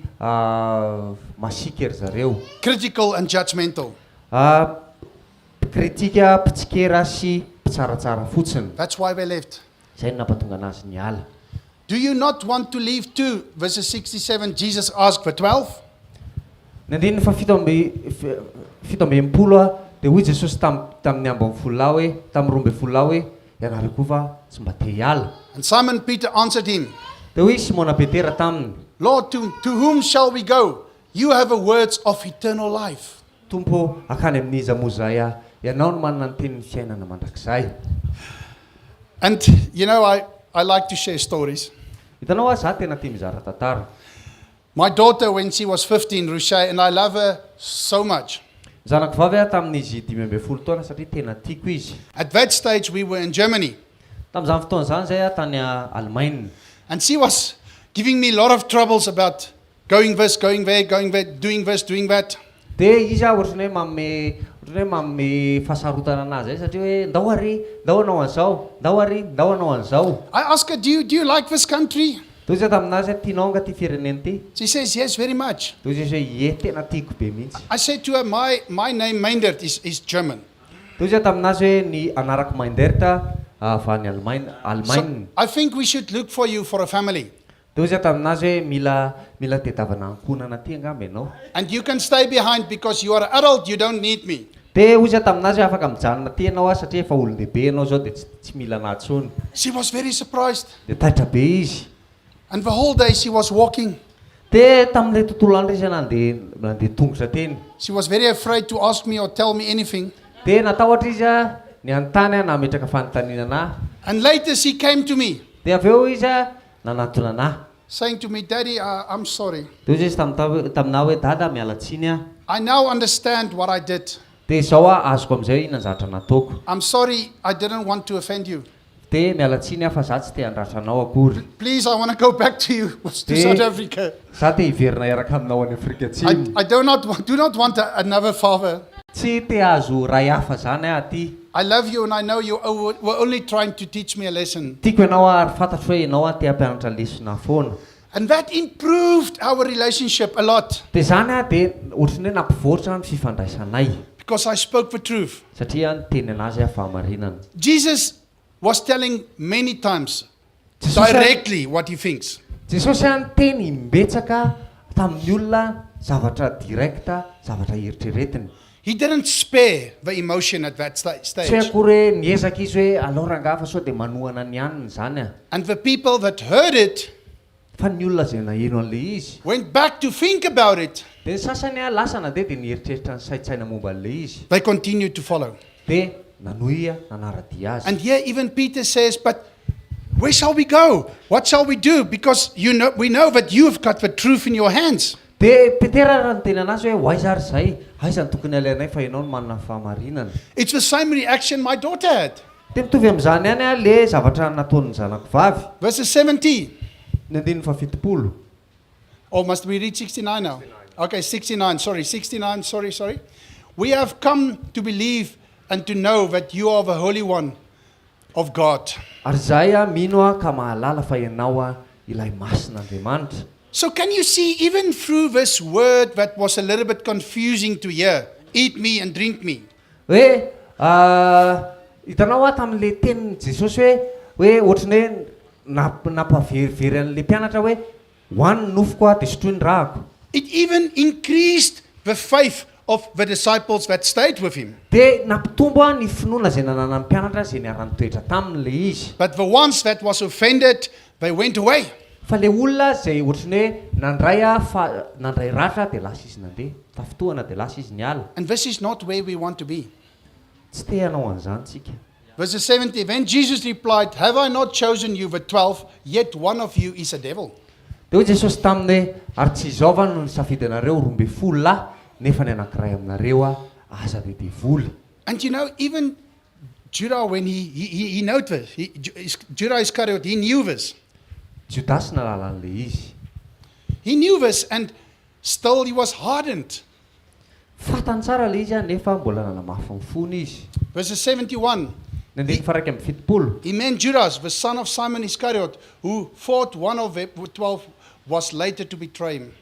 Speaker 1: masika ry zareo,
Speaker 2: Critical and judgmental.
Speaker 1: kritika, mpitsikera sy mpitsaratsara fotsiny.
Speaker 2: That's why they left.
Speaker 1: Izay no nampatonga anazy ny ala.
Speaker 2: Do you not want to leave too? Verses 67, Jesus asked the 12.
Speaker 1: Ny andininy fa fito amby enimpolo a dia hoy Jesosy tamin'ny amby amin'ny folo lahy hoe tamin'ny roa amby folo lahy hoe ianareo koa va tsy mba te hiala.
Speaker 2: And Simon Peter answered him,
Speaker 1: Dia hoy Simona Petera taminy,
Speaker 2: Lord, to whom shall we go? You have the words of eternal life.
Speaker 1: Tompo akany amin'iza moa zay a, ianao no manana ny tenin'ny fiainana mandrakizay.
Speaker 2: And you know, I like to share stories.
Speaker 1: Hitanao a za tena tia mizara tantara.
Speaker 2: My daughter, when she was 15, Rushay, and I love her so much.
Speaker 1: Zanako vavy a tamin'izy 15 taona satria tena tiako izy.
Speaker 2: At that stage, we were in Germany.
Speaker 1: Tamin'izany fotoana izany zay a tany Allemagne.
Speaker 2: And she was giving me a lot of troubles about going this, going there, doing this, doing that.
Speaker 1: Dia izy a ohatrany hoe manome fahasarotana anazy zay satria hoe ndao ary, ndao anao an'izao, ndao ary, ndao anao an'izao.
Speaker 2: I asked her, do you like this country?
Speaker 1: Dia izy taminazy tianao nga ty firenena ty?
Speaker 2: She says, yes, very much.
Speaker 1: Dia izy hoe ie tena tiako be mihitsy.
Speaker 2: I said to her, my name, Meindert, is German.
Speaker 1: Dia izy taminazy hoe ny anarako Mainderta avy any Allemagne.
Speaker 2: So I think we should look for you for a family.
Speaker 1: Dia izy taminazy hoe mila tetavana ankonana ty angamba ianao.
Speaker 2: And you can stay behind because you are an adult, you don't need me.
Speaker 1: Dia izy taminazy hoe afaka mijanona ty ianao a satria efa olon-dehibe ianao zao dia tsy mila anahy intsony.
Speaker 2: She was very surprised.
Speaker 1: Dia taitra be izy.
Speaker 2: And the whole day she was walking.
Speaker 1: Dia tamin'ilay tontolo andro izy nandeha tongotra teny.
Speaker 2: She was very afraid to ask me or tell me anything.
Speaker 1: Dia natahotra izy a ny anontany a na hametraka fanontaniana anahy.
Speaker 2: And later she came to me,
Speaker 1: Dia avy eo izy a nanatona anahy.
Speaker 2: saying to me, Daddy, I'm sorry.
Speaker 1: Dia izy taminahy hoe dada miala tsiny a.
Speaker 2: I now understand what I did.
Speaker 1: Dia izao a azoko amin'izay hoe inona ny zavatra nataoko.
Speaker 2: I'm sorry, I didn't want to offend you.
Speaker 1: Dia miala tsiny a fa za tsy te handratra anao akory.
Speaker 2: Please, I want to go back to you, to
Speaker 1: Hey.
Speaker 2: South Africa.
Speaker 1: Za te hiverina iaraka aminao any Afrika Atsimo.
Speaker 2: I do not want another father.
Speaker 1: Tsy te hahazo ray hafa zany a aty.
Speaker 2: I love you and I know you were only trying to teach me a lesson.
Speaker 1: Tiako ianao ary fantatro hoe ianao a te hampianatra lesona foana.
Speaker 2: And that improved our relationship a lot
Speaker 1: Dia zany a dia ohatrany hoe nampivoatra ny fifandraisanay
Speaker 2: because I spoke the truth.
Speaker 1: satria ny teny anazy a fahamarinana.
Speaker 2: Jesus was telling many times
Speaker 1: Jesosy
Speaker 2: directly what he thinks.
Speaker 1: Jesosy a ny teny mbetsaka tamin'ny olona zavatra direkta, zavatra eritreretiny.
Speaker 2: He didn't spare the emotion at that
Speaker 1: Tsy
Speaker 2: stage.
Speaker 1: akory niezaka izy hoe alao rangafa sao dia manohana ny aniny zany a.
Speaker 2: And the people that heard it
Speaker 1: Fa ny olona izay naheno an'ilay izy.
Speaker 2: went back to think about it.
Speaker 1: Dia ny sasany a lasa nandeha dia nieritreritra ny saintsaina momba an'ilay izy.
Speaker 2: They continued to follow.
Speaker 1: Dia nanohy nanaradia azy.
Speaker 2: And here even Peter says, but where shall we go? What shall we do? Because we know that you've got the truth in your hands.
Speaker 1: Dia Petera raha ny tena anazy hoe hoaiza ary izay, aiza ny tokony alainay fa ianao no manana ny fahamarinana.
Speaker 2: It's the same reaction my daughter had.
Speaker 1: Dia mitovy amin'izany ihany a le zavatra nataon'ny zanako vavy.
Speaker 2: Verses 70.
Speaker 1: Ny andininy fafitopolo.
Speaker 2: Or must we read 69 now? Okay, 69. Sorry, 69. Sorry. We have come to believe and to know that you are the Holy One of God.
Speaker 1: Ary zay a mino a ka mahalala fa ianao a ilay masin'Andriamanitra.
Speaker 2: So can you see, even through this word that was a little bit confusing to hear, eat me and drink me,
Speaker 1: Hoe hitanao a tamin'le tenin'i Jesosy hoe ohatrany hoe nampaverivery an'le mpianatra hoe hoan'ny nofoko a dia sotroy ny rahako.
Speaker 2: it even increased the faith of the disciples that stayed with him.
Speaker 1: Dia nampitombo a ny finoana izay nanana ny mpianatra izay niara nitoetra tamin'le izy.
Speaker 2: But the ones that was offended, they went away.
Speaker 1: Fa le olona izay ohatrany hoe nandray ratra dia lasa izy nandeha, tafotoana dia lasa izy niala.
Speaker 2: And this is not where we want to be.
Speaker 1: Tsy te hanao an'izany tsika.
Speaker 2: Verse 70, then Jesus replied, have I not chosen you the 12, yet one of you is a devil.
Speaker 1: Dia hoy Jesosy taminy hoe ary tsy izaovana no nisafidy anareo 12 lahy nefa ny anankiray aminareo a aza dia devoly.
Speaker 2: And you know, even Judah, when he knew this, Judah Iscariot, he knew this.
Speaker 1: Judas nalala an'le izy.
Speaker 2: He knew this, and still he was hardened.
Speaker 1: Fatany tsara le izy a nefa mbola nanamafy ny fony izy.
Speaker 2: Verse 71,
Speaker 1: Ny andininy faha 1:70.
Speaker 2: he meant Judas, the son of Simon Iscariot, who thought one of the 12 was later to betray him.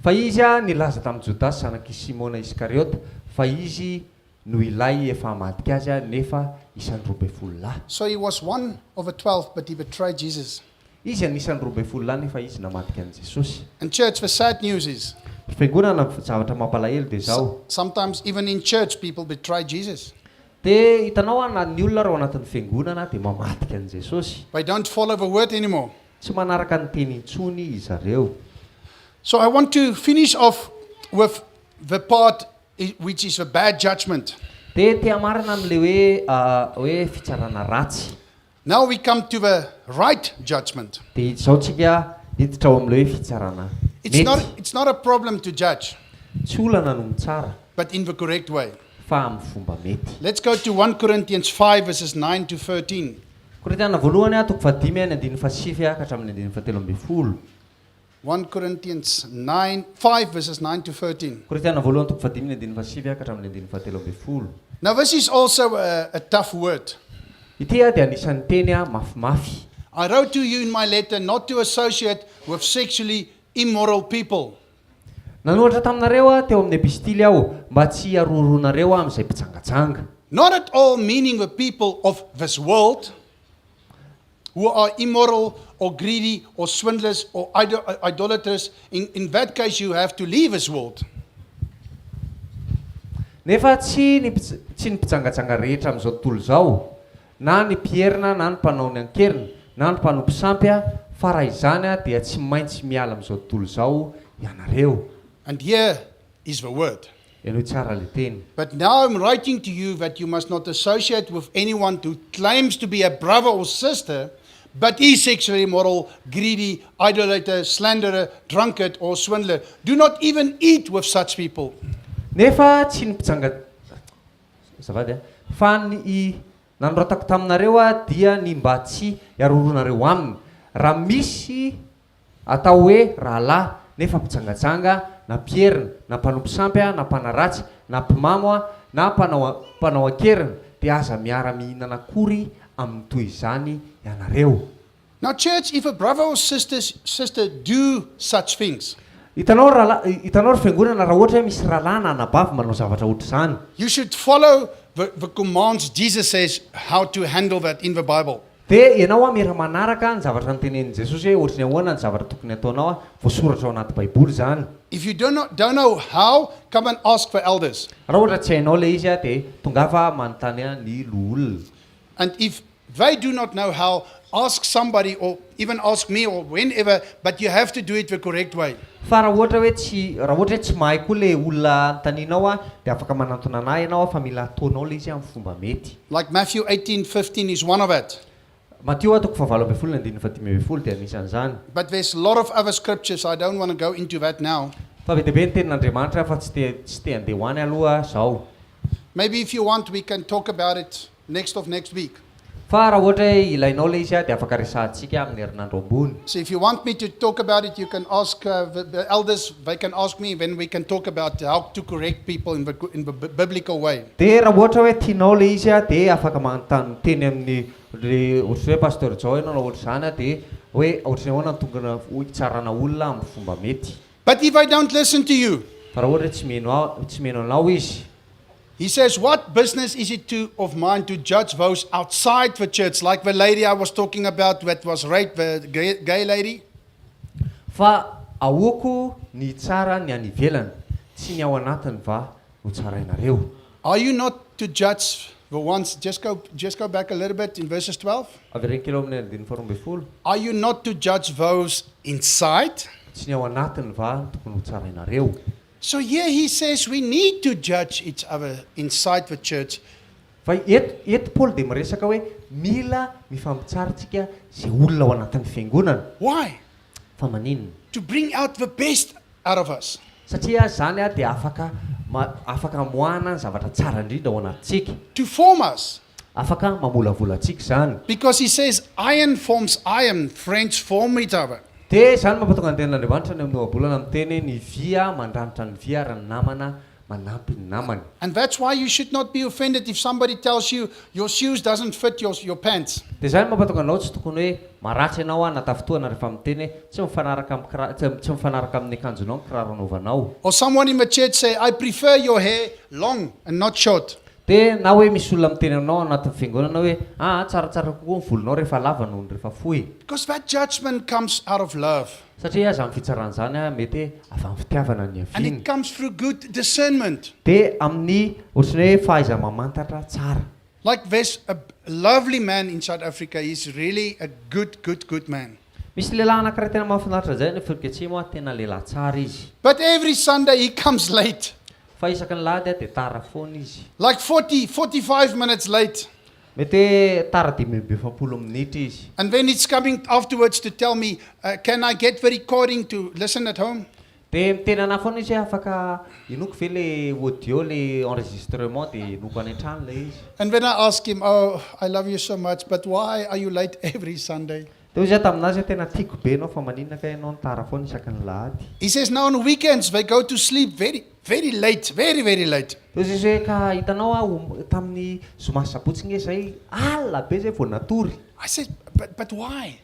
Speaker 1: Fa izy a nilaza tamin'i Judas sanaky Simona Iskariota fa izy no ilay efa hamadika azy a nefa isan'ny 12 lahy.
Speaker 2: So he was one of the 12, but he betrayed Jesus.
Speaker 1: Izy anisan'ny 12 lahy nefa izy namadika an'i Jesosy.
Speaker 2: And church, the sad news is,
Speaker 1: Fiangonana zavatra mampalahelo dia zao.
Speaker 2: sometimes even in church, people betray Jesus.
Speaker 1: Dia hitanao a na ny olona raha ao anatin'ny fiangonana dia mamadika an'i Jesosy.
Speaker 2: They don't follow the word anymore.
Speaker 1: Tsy manaraka ny teny intsony izy zareo.
Speaker 2: So I want to finish off with the part which is a bad judgment.
Speaker 1: Dia tia marina amin'le hoe fitsarana ratsy.
Speaker 2: Now we come to the right judgment.
Speaker 1: Dia izao tsika hiditra ao amin'le hoe fitsarana mety.
Speaker 2: It's not a problem to judge,
Speaker 1: Tsy olana no mitsara
Speaker 2: but in the correct way.
Speaker 1: fa amin'ny fomba mety.
Speaker 2: Let's go to 1 Corinthians 5, verses 9 to 13.
Speaker 1: Korintiana voalohany a toko 5 ny andininy fasify ka hatramin'ny andininy fateloambinifolo.
Speaker 2: 1 Corinthians 5, verses 9 to 13.
Speaker 1: Korintiana voalohany toko 5 ny andininy fasify ka hatramin'ny andininy fateloambinifolo.
Speaker 2: Now this is also a tough word.
Speaker 1: Ity a dia anisan'ny teny a mafimafy.
Speaker 2: I wrote to you in my letter not to associate with sexually immoral people.
Speaker 1: Nanohatra taminareo a teo amin'ny epistily aho mba tsy aroroanareo amin'izay mpitsangatsanga.
Speaker 2: Not at all meaning the people of this world who are immoral or greedy or swindlers or idolaters. In that case, you have to leave this world.
Speaker 1: Nefa tsy ny mpitsangatsanga rehetra amin'izao tontolo izao, na ny mpierina na ny mpanao ny ankerina na ny mpanompo sampy a, fa raha izany a dia tsy maintsy miala amin'izao tontolo izao ianareo.
Speaker 2: And here is the word.
Speaker 1: Ianao tsara le teny.
Speaker 2: But now I'm writing to you that you must not associate with anyone who claims to be a brother or sister, but is sexually immoral, greedy, idolater, slanderer, drunkard, or swindler. Do not even eat with such people.
Speaker 1: Nefa tsy ny zavady a, fa ny nanorotako taminareo a dia ny mba tsy iaroroanareo aminy. Raha misy atao hoe rahalahy nefa mpitsangatsanga na mpierina na mpanompo sampy a na mpanaratsy na mpimamo a na mpanao ankerina dia aza miara-mihinana akory amin'ny toy izany ianareo.
Speaker 2: Now, church, if a brother or sister do such things,
Speaker 1: Hitanao ry fiangonana raha ohatra hoe misy rahalahy na anabavy manao zavatra ohatra izany,
Speaker 2: you should follow the commands Jesus says how to handle that in the Bible.
Speaker 1: Dia ianao a mira manaraka ny zavatra notenenin Jesosy hoe ohatrany ahoana ny zavatra tokony ataonao a voasoratra ao anaty baiboly zany.
Speaker 2: If you don't know how, come and ask for elders.
Speaker 1: Raha ohatra tsy hainao ilay izy a dia tongafa manontany ny loholona.
Speaker 2: And if they do not know how, ask somebody or even ask me or whenever, but you have to do it the correct way.
Speaker 1: Fa raha ohatra hoe tsy mahay koa ilay olona anontanianao a dia afaka manantona anahy ianao fa mila ataonao ilay izy amin'ny fomba mety.
Speaker 2: Like Matthew 18:15 is one of it.
Speaker 1: Mateo atoko 7:15 dia anisan'izany.
Speaker 2: But there's a lot of other scriptures. I don't want to go into that now.
Speaker 1: Fa be dia be ny tenin'Andriamanitra fa tsy te handeha ho any aloha zaho.
Speaker 2: Maybe if you want, we can talk about it next week.
Speaker 1: Fa raha ohatra hoe ilainao ilay izy a dia afaka resahantsika amin'ny herinandro ambony.
Speaker 2: So if you want me to talk about it, you can ask the elders. They can ask me, then we can talk about how to correct people in the biblical way.
Speaker 1: Dia raha ohatra hoe tianao ilay izy a dia afaka manontany teny amin'ny ohatra hoe pasteur Joe ianao na ohatra izany a dia hoe ohatrany ahoana ny tongana hitsarana olona amin'ny fomba mety.
Speaker 2: But if I don't listen to you,
Speaker 1: Fa raha ohatra tsy meno anao izy,
Speaker 2: he says, what business is it of mine to judge those outside the church, like the lady I was talking about that was raped, the gay lady?
Speaker 1: fa ahoako ny tsara ny any ivelany, tsy ny ao anatiny va ho tsarainareo.
Speaker 2: Are you not to judge the ones? Just go back a little bit in verses 12.
Speaker 1: Averenkelo amin'ny 12.
Speaker 2: Are you not to judge those inside?
Speaker 1: Tsy ny ao anatiny va tokony ho tsarainareo.
Speaker 2: So here he says we need to judge each other inside the church.
Speaker 1: Fa eto Paul dia miresaka hoe mila mifampitsaritsika izay olona ao anatin'ny fiangonana.
Speaker 2: Why?
Speaker 1: Fa maninona?
Speaker 2: To bring out the best out of us.
Speaker 1: Satria zany a dia afaka moahana ny zavatra tsara indrindra ao anatintsika.
Speaker 2: To form us.
Speaker 1: Afaka mamolavola antsika zany.
Speaker 2: Because he says iron forms iron, friends form each other.
Speaker 1: Dia zany mampatonga ny tenin'Andriamanitra ny amin'ny ohabolana miteny ny via mandranitra ny via ary ny namana manampy ny namany.
Speaker 2: And that's why you should not be offended if somebody tells you your shoes doesn't fit your pants.
Speaker 1: Dia zany mampatonga anao tsy tokony hoe maratsy ianao a natafotoana rehefa miteny hoe tsy mifanaraka amin'ny akanjonao ny kiraro anaovanao.
Speaker 2: Or someone in the church say, I prefer your hair long and not short.
Speaker 1: Dia na hoe misy olona miteny anao anatin'ny fiangonana hoe tsaratsara kokoa ny volonao rehefa lava noho ny rehefa fohy.
Speaker 2: Because that judgment comes out of love.
Speaker 1: Satria aza amin'ny fitsaran'izany a mety avy amin'ny fitiavana ny
Speaker 2: And
Speaker 1: aviany.
Speaker 2: it comes through good discernment.
Speaker 1: Dia amin'ny ohatrany hoe fahaiza-mamantatra tsara.
Speaker 2: Like there's a lovely man in South Africa. He's really a good man.
Speaker 1: Misy lehilahy anankiray tena mahafinaritra zay ny Afrika Atsimo a tena lehilahy tsara izy.
Speaker 2: But every Sunday he comes late.
Speaker 1: Fa isaky ny lahady a dia tara foana izy.
Speaker 2: Like 45 minutes late.
Speaker 1: Mety tara 50 minitra izy.
Speaker 2: And then it's coming afterwards to tell me, can I get the recording to listen at home?
Speaker 1: Dia miteny anahy foana izy hoe afaka inoko ve le audio le enregistrement dia inoko any an-trano ilay izy.
Speaker 2: And when I ask him, oh, I love you so much, but why are you late every Sunday?
Speaker 1: Dia izy taminazy hoe tena tiako be ianao fa maninona ka ianao ny tara foana isaky ny lahady.
Speaker 2: He says now on weekends they go to sleep very late, very late.
Speaker 1: Dia izy hoe ka hitanao a tamin'ny zoma sabotsy nge zay alina be zay vao natory.
Speaker 2: I said, but why?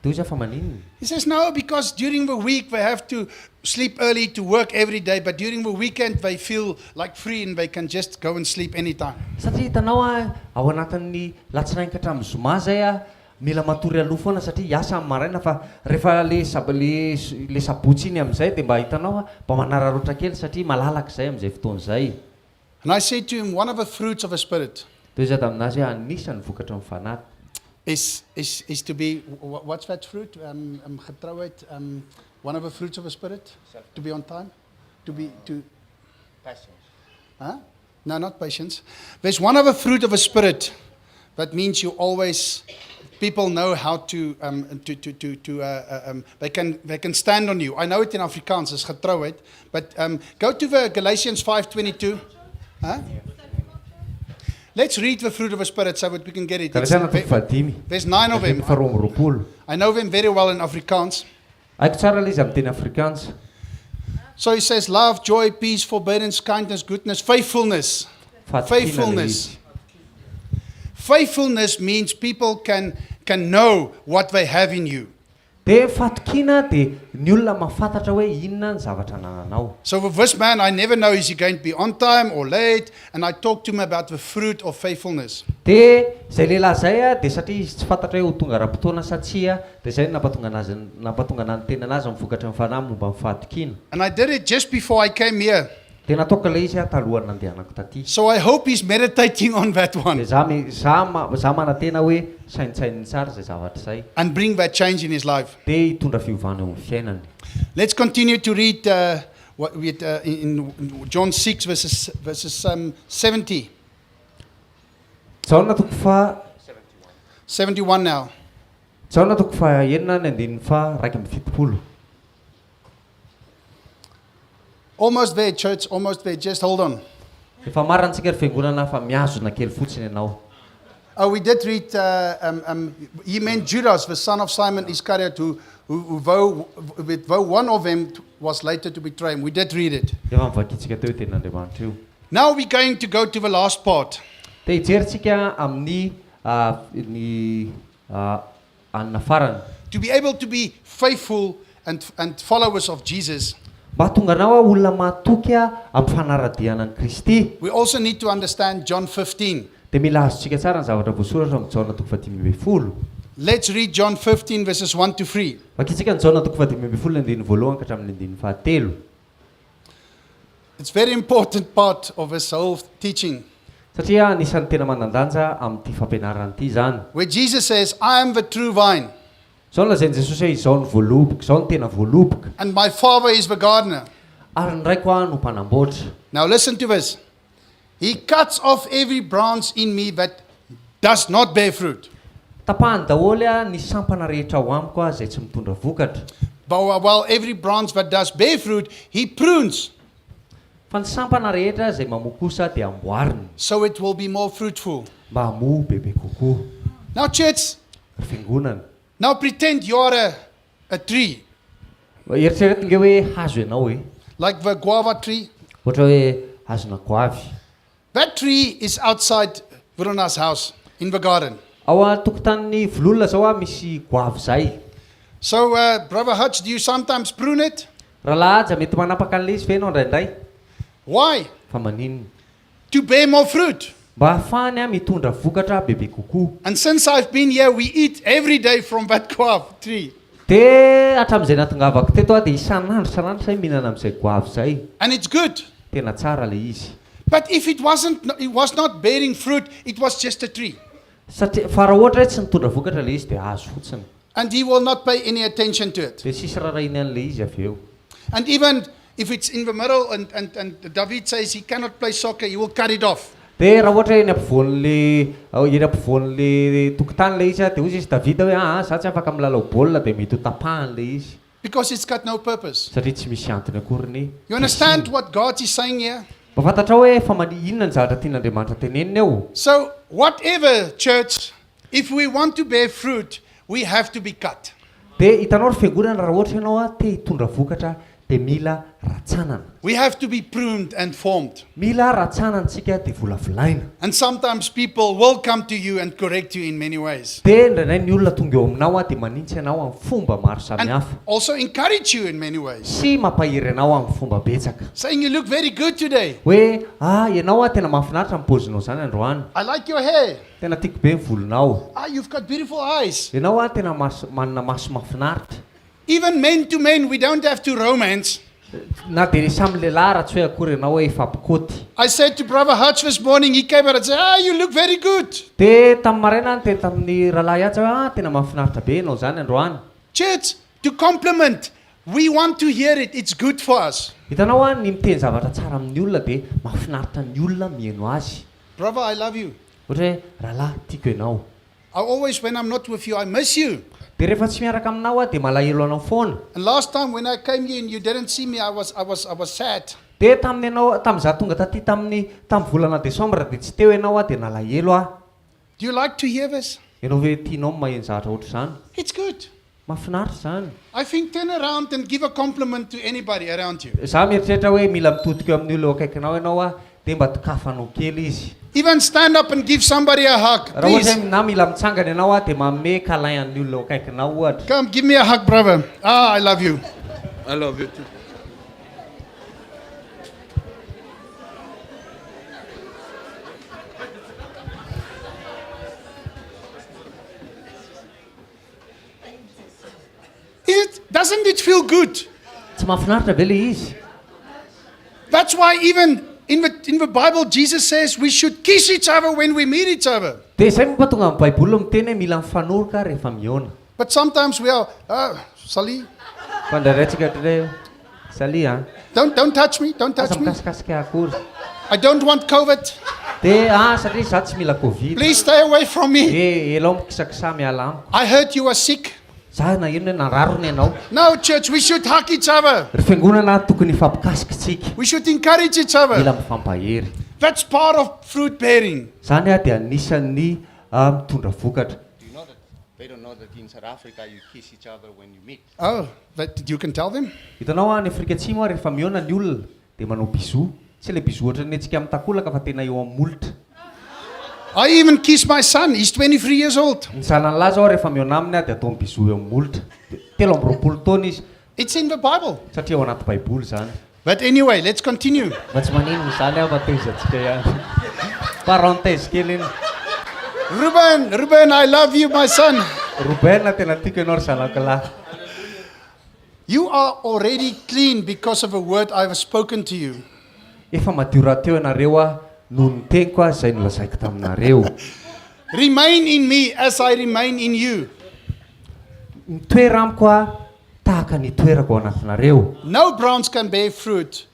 Speaker 1: Dia izy fa maninona?
Speaker 2: He says, no, because during the week they have to sleep early to work every day, but during the weekend they feel like free and they can just go and sleep anytime.
Speaker 1: Satria hitanao a ao anatin'ny latsinainy ka hatramin'ny zoma zay a mila matory aloha foana satria hiasa amin'ny maraina fa rehefa le sabotsy iny amin'izay dia mba hitanao a mba manararoatra kely satria malalaka izay amin'izay fotoan'izay.
Speaker 2: And I said to him, one of the fruits of the Spirit
Speaker 1: Dia izy taminazy hoe anisan'ny vokatra ny fanahy
Speaker 2: is to be, what's that fruit? Getrouwheid, one of the fruits of the Spirit? To be on time?
Speaker 1: Patience.
Speaker 2: Huh? No, not patience. There's one of the fruit of the Spirit. That means you always, people know how to they can stand on you. I know it in Afrikaans, it's getrouwheid. But go to the Galatians 5:22. Huh? Let's read the fruit of the Spirit so that we can get it. There's 9 of them. I know them very well in Afrikaans. So he says love, joy, peace, forbearance, kindness, goodness, faithfulness. Faithfulness. Faithfulness means people can know what they have in you.
Speaker 1: Dia fatokiana dia ny olona mahafantatra hoe inona ny zavatra nananao.
Speaker 2: So with this man, I never know is he going to be on time or late, and I talk to him about the fruit of faithfulness.
Speaker 1: Dia izay lehilahy zay a dia satria izy tsy fantatra hoe ho tonga ra-potoana sa tsia dia izay nampatonga ana ny tena anazy mivokatra ny fanahy momba ny fahatokiana.
Speaker 2: And I did it just before I came here.
Speaker 1: Dia nataoko ilay izy talohany nandehanako taty.
Speaker 2: So I hope he's meditating on that one
Speaker 1: Dia za manantena hoe sainitsainy tsara izay zavatra izay.
Speaker 2: and bring that change in his life.
Speaker 1: Dia hitondra fiovana eo amin'ny fiainany.
Speaker 2: Let's continue to read in John 6 verses 70.
Speaker 1: Jaona toko fa
Speaker 2: 71 now.
Speaker 1: Jaona toko fa enina ny andininy fa 2:70.
Speaker 2: Almost there, church, almost there. Just hold on.
Speaker 1: Efa marantsika ry fiangonana fa miazona kely fotsiny ianao.
Speaker 2: Oh, we did read, he meant Judas, the son of Simon Iscariot, though one of them was later to betray him. We did read it.
Speaker 1: Efa mivakitsika teo tenin'Andriamanitra io.
Speaker 2: Now we're going to go to the last part.
Speaker 1: Dia hijerintsika amin'ny ny anina farany.
Speaker 2: To be able to be faithful and followers of Jesus,
Speaker 1: Mba tonga anao olona mahatoky amin'ny fanaradiana ny Kristy.
Speaker 2: we also need to understand John 15.
Speaker 1: Dia mila azontsika tsara ny zavatra voasoratra amin'ny Jaona toko 5:10.
Speaker 2: Let's read John 15 verses 1 to 3.
Speaker 1: Vakitsika ny Jaona toko 5:10 andininy voalohany ka hatramin'ny andininy fahatelo.
Speaker 2: It's very important part of this whole teaching,
Speaker 1: Satria anisan'ny tena manan-danja amin'ity fampianarana ity zany.
Speaker 2: where Jesus says, I am the true vine,
Speaker 1: Izao no lazain'i Jesosy hoe izao ny voaloboka, izao ny tena voaloboka.
Speaker 2: and my Father is the gardener.
Speaker 1: Ary ny raiko no mpanamboatra.
Speaker 2: Now listen to this. He cuts off every branch in me that does not bear fruit.
Speaker 1: Tapahany daholo ny sampana rehetra ao amiko izay tsy mitondra vokatra.
Speaker 2: But while every branch that does bear fruit, he prunes,
Speaker 1: Fa ny sampana rehetra izay mamokosa dia amboariny
Speaker 2: so it will be more fruitful.
Speaker 1: mba hamoa bebe kokoa.
Speaker 2: Now church,
Speaker 1: Ry fiangonana.
Speaker 2: now pretend you are a tree,
Speaker 1: Eritrereto nge hoe hazo ianao e.
Speaker 2: like the guava tree.
Speaker 1: Ohatra hoe hazona goavy.
Speaker 2: That tree is outside Verona's house in the garden.
Speaker 1: Ao tokotanin'ny vololona zao misy goavy zay.
Speaker 2: So, Brother Hutch, do you sometimes prune it?
Speaker 1: Rahalahy aja mety manapaka an'ilay izy ve ianao indraindray?
Speaker 2: Why?
Speaker 1: Fa maninona?
Speaker 2: To bear more fruit.
Speaker 1: Mba hahafahany mitondra vokatra bebe kokoa.
Speaker 2: And since I've been here, we eat every day from that guava tree.
Speaker 1: Dia hatramin'izay natongavako teto dia isan'andro izay mihinana amin'izay goavy zay.
Speaker 2: And it's good.
Speaker 1: Tena tsara ilay izy.
Speaker 2: But if it was not bearing fruit, it was just a tree.
Speaker 1: Satria fa raha ohatra hoe tsy mitondra vokatra ilay izy dia hazo fotsiny.
Speaker 2: And he will not pay any attention to it.
Speaker 1: Dia sisy rarahiny an'ilay izy avy eo.
Speaker 2: And even if it's in the middle and David says he cannot play soccer, he will cut it off.
Speaker 1: Dia raha ohatra eny ampovoan'le tokotany ilay izy dia hozy izy Davida hoe za tsy afaka milalao baolina dia mety ho tapahany ilay izy.
Speaker 2: Because it's got no purpose.
Speaker 1: Satria tsy misy antony akory ny.
Speaker 2: You understand what God is saying here?
Speaker 1: Mafantatra hoe fa inona ny zavatra tian'Andriamanitra teneniny eo.
Speaker 2: So, whatever, church, if we want to bear fruit, we have to be cut.
Speaker 1: Dia hitanao ry fiangonana raha ohatra ianao te hitondra vokatra dia mila ratsanana.
Speaker 2: We have to be pruned and formed.
Speaker 1: Mila ratsanantsika dia volavolaina.
Speaker 2: And sometimes people will come to you and correct you in many ways.
Speaker 1: Dia indraindray ny olona tonga eo aminao dia manintsy anao amin'ny fomba maro
Speaker 2: And
Speaker 1: samihafa.
Speaker 2: also encourage you in many ways.
Speaker 1: Sy mampahiry anao amin'ny fomba betsaka.
Speaker 2: Saying you look very good today.
Speaker 1: Hoe ianao tena mahafinaritra amin'ny paozinao zany androany.
Speaker 2: I like your hair.
Speaker 1: Tena tiako be ny volonao.
Speaker 2: You've got beautiful eyes.
Speaker 1: Ianao tena manana maso mahafinaritra.
Speaker 2: Even men to men, we don't have to romance.
Speaker 1: Na dia samy lehilahy raha tsy hoe akory ianao hoe ifampikoty.
Speaker 2: I said to Brother Hutch this morning, he came out and said, you look very good.
Speaker 1: Dia tamin'ny maraina teny tamin'ny rahalahy atsy tena mahafinaritra be ianao zany androany.
Speaker 2: Church, to compliment, we want to hear it. It's good for us.
Speaker 1: Hitanao ny miteny zavatra tsara amin'ny olona dia mahafinaritra ny olona mihaino azy.
Speaker 2: Brother, I love you.
Speaker 1: Ohatra hoe rahalahy tiako ianao.
Speaker 2: I always, when I'm not with you, I miss you.
Speaker 1: Dia rehefa tsy miaraka aminao dia malahelo anao foana.
Speaker 2: And last time when I came here and you didn't see me, I was sad.
Speaker 1: Dia tamin'izaho tonga taty tamin'ny volana Desambra dia tsy teo ianao dia nalahelo.
Speaker 2: Do you like to hear this?
Speaker 1: Ianao hoe tianao maheno zavatra ohatra zany.
Speaker 2: It's good.
Speaker 1: Mahafinaritra zany.
Speaker 2: I think turn around and give a compliment to anybody around you.
Speaker 1: Za mieritreritra hoe mila mitodika eo amin'ny olona akaikinao ianao dia mba tokafanao kely izy.
Speaker 2: Even stand up and give somebody a hug,
Speaker 1: Raha ohatra
Speaker 2: please.
Speaker 1: hoe na mila mitsangana ianao dia manome câlin an'ny olona eo akaikinao ohatra.
Speaker 2: Come, give me a hug, brother. I love you. I love you too. Doesn't it feel good?
Speaker 1: Tsy mahafinaritra ve le izy?
Speaker 2: That's why even in the Bible, Jesus says we should kiss each other when we meet each other.
Speaker 1: Dia izay momba tonga amin'ny baiboly miteny hoe mila mifanoroka rehefa mihaona.
Speaker 2: But sometimes we are, Sally,
Speaker 1: Fa ndraindraitsika hoe salia a.
Speaker 2: don't touch me, don't touch
Speaker 1: Asa
Speaker 2: me.
Speaker 1: mikasikasika akory.
Speaker 2: I don't want COVID.
Speaker 1: Dia satria za tsy mila covid.
Speaker 2: Please stay away from me.
Speaker 1: Elao mikisakisa miala amiko.
Speaker 2: I heard you were sick.
Speaker 1: Za na ino hoe nararony ianao.
Speaker 2: No, church, we should hug each other.
Speaker 1: Ry fiangonana tokony hifampikasikitsika.
Speaker 2: We should encourage each other.
Speaker 1: Mila mifampahery.
Speaker 2: That's part of fruit bearing.
Speaker 1: Zany dia anisan'ny mitondra vokatra.
Speaker 3: Do you know that they don't know that in South Africa you kiss each other when you meet?
Speaker 2: Oh, that you can tell them?
Speaker 1: Hitanao any Afrika Atsimo rehefa mihaona ny olona dia manao bisou. Tsy ilay bisou ohatra ny antsika amin'ny takolaka fa tena eo amin'ny molotra.
Speaker 2: I even kiss my son. He's 23 years old.
Speaker 1: Ny sanan'lahy zao rehefa mihaona aminy dia atao bisou eo amin'ny molotra. Telo amby roapolo taona izy
Speaker 2: It's in the Bible.
Speaker 1: satria ao anaty baiboly zany.
Speaker 2: But anyway, let's continue.
Speaker 1: Fa tsy manino zany aho fa tezatsika ihany. Parenthèse kely iny.
Speaker 2: Ruben, I love you, my son.
Speaker 1: Ruben tena tiako ianao ry zanako lahy.
Speaker 2: You are already clean because of a word I have spoken to you.
Speaker 1: Efa madio rahateo ianareo noho ny teniko izay nolazaiko taminareo.
Speaker 2: Remain in me as I remain in you.
Speaker 1: Nitoera amiko tahaka ny toerako ao anatinareo.
Speaker 2: No branch can bear fruit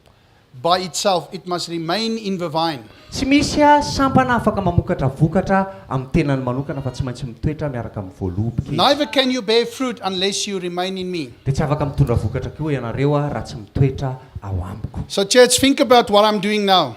Speaker 2: by itself. It must remain in the vine.
Speaker 1: Tsy misy sampana afaka mamokatra vokatra amin'ny tenany manokana fa tsy maintsy mitoetra miaraka amin'ny voaloboka.
Speaker 2: Neither can you bear fruit unless you remain in me.
Speaker 1: Dia tsy afaka mitondra vokatra koa ianareo raha tsy mitoetra ao amiko.
Speaker 2: So church, think about what I'm doing now.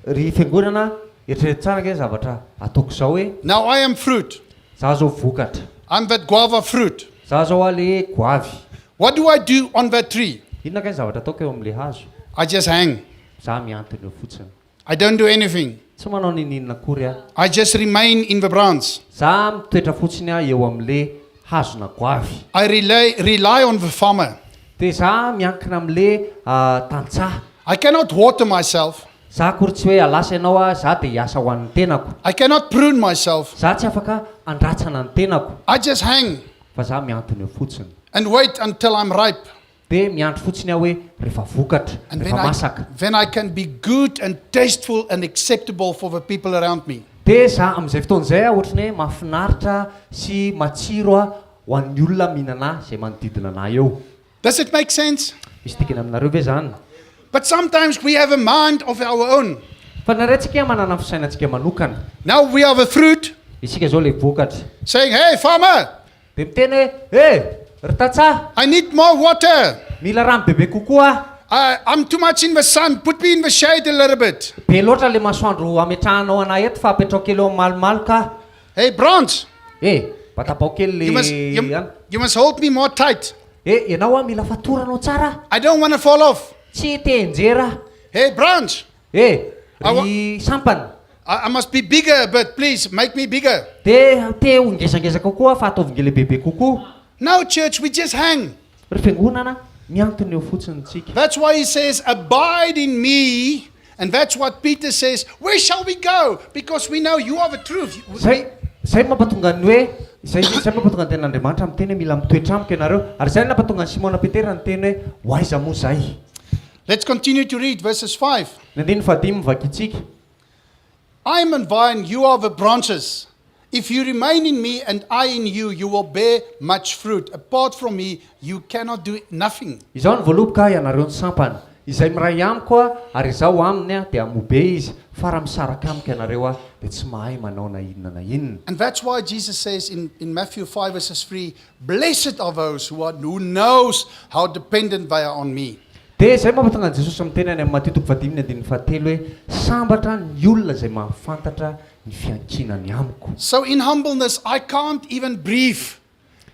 Speaker 1: Ry fiangonana eritrereto tsara ke zavatra ataoko zao hoe
Speaker 2: Now I am fruit.
Speaker 1: za zao vokatra.
Speaker 2: I'm that guava fruit.
Speaker 1: Za zao le goavy.
Speaker 2: What do I do on that tree?
Speaker 1: Inona kay zavatra ataoko eo amin'le hazo?
Speaker 2: I just hang.
Speaker 1: Za miantona eo fotsiny.
Speaker 2: I don't do anything.
Speaker 1: Tsy manao ninina akory aho.
Speaker 2: I just remain in the branch.
Speaker 1: Za mitoetra fotsiny eo amin'le hazona goavy.
Speaker 2: I rely on the farmer.
Speaker 1: Dia za miankina amin'le tantsaha.
Speaker 2: I cannot water myself.
Speaker 1: Za akory tsy hoe alasa ianao za dia hiasa ho an'ny tenako.
Speaker 2: I cannot prune myself.
Speaker 1: Za tsy afaka andratsana ny tenako.
Speaker 2: I just hang
Speaker 1: Fa za miantona eo fotsiny.
Speaker 2: and wait until I'm ripe.
Speaker 1: Dia miantro fotsiny aho hoe rehefa vokatra,
Speaker 2: And
Speaker 1: rehefa masaka.
Speaker 2: then I can be good and tasteful and acceptable for the people around me.
Speaker 1: Dia za amin'izay fotoan'izay ohatrany hoe mahafinaritra sy matsiro ho an'ny olona mihinana izay manodidina anahy eo.
Speaker 2: Does it make sense?
Speaker 1: Misy tikina aminareo ve zany?
Speaker 2: But sometimes we have a mind of our own.
Speaker 1: Fa naretsika manana fisainantsika manokana.
Speaker 2: Now we have a fruit
Speaker 1: Isika zao le vokatra.
Speaker 2: saying, hey, farmer,
Speaker 1: Dia miteny hoe ry tantsaha,
Speaker 2: I need more water.
Speaker 1: mila rano bebe kokoa.
Speaker 2: I'm too much in the sun. Put me in the shade a little bit.
Speaker 1: Be loatra le masoandro ametrahanao anahy eto fa apetrao kely eo malomaloka.
Speaker 2: Hey, branch,
Speaker 1: Batapao kely
Speaker 2: you must hold me more tight.
Speaker 1: ianao mila fatoranao tsara.
Speaker 2: I don't want to fall off.
Speaker 1: Tsy tenjera.
Speaker 2: Hey, branch,
Speaker 1: Ry sampana.
Speaker 2: I must be bigger, but please make me bigger.
Speaker 1: Dia te ho ngesangesaka kokoa fa ataovy lehibe kokoa.
Speaker 2: No, church, we just hang.
Speaker 1: Ry fiangonana miantona eo fotsiny tsika.
Speaker 2: That's why he says, abide in me. And that's what Peter says, where shall we go? Because we know you are the truth.
Speaker 1: Zay mampatonga ny hoe zay mampatonga ny ten'Andriamanitra miteny hoe mila mitoetra amiko ianareo ary zay nampatonga ny Simona Petera ny teny hoe hoaiza moa zay.
Speaker 2: Let's continue to read verses 5.
Speaker 1: Ny andiny fahadimy vakitsika.
Speaker 2: I am a vine, you are the branches. If you remain in me and I in you, you will bear much fruit. Apart from me, you cannot do nothing.
Speaker 1: Izao ny voaloboka ianareo ny sampana. Izay miray amiko ary izaho aminy dia amobe izy fa raha misaraka amiko ianareo dia tsy mahay manao na inona na inona.
Speaker 2: And that's why Jesus says in Matthew 5 verses 3, blessed are those who knows how dependent they are on me.
Speaker 1: Dia izay mampatonga Jesosy miteny any amin'ny Matteo 5:7 hoe sambatra ny olona izay mahafantatra ny fiankinany amiko.
Speaker 2: So in humbleness, I can't even breathe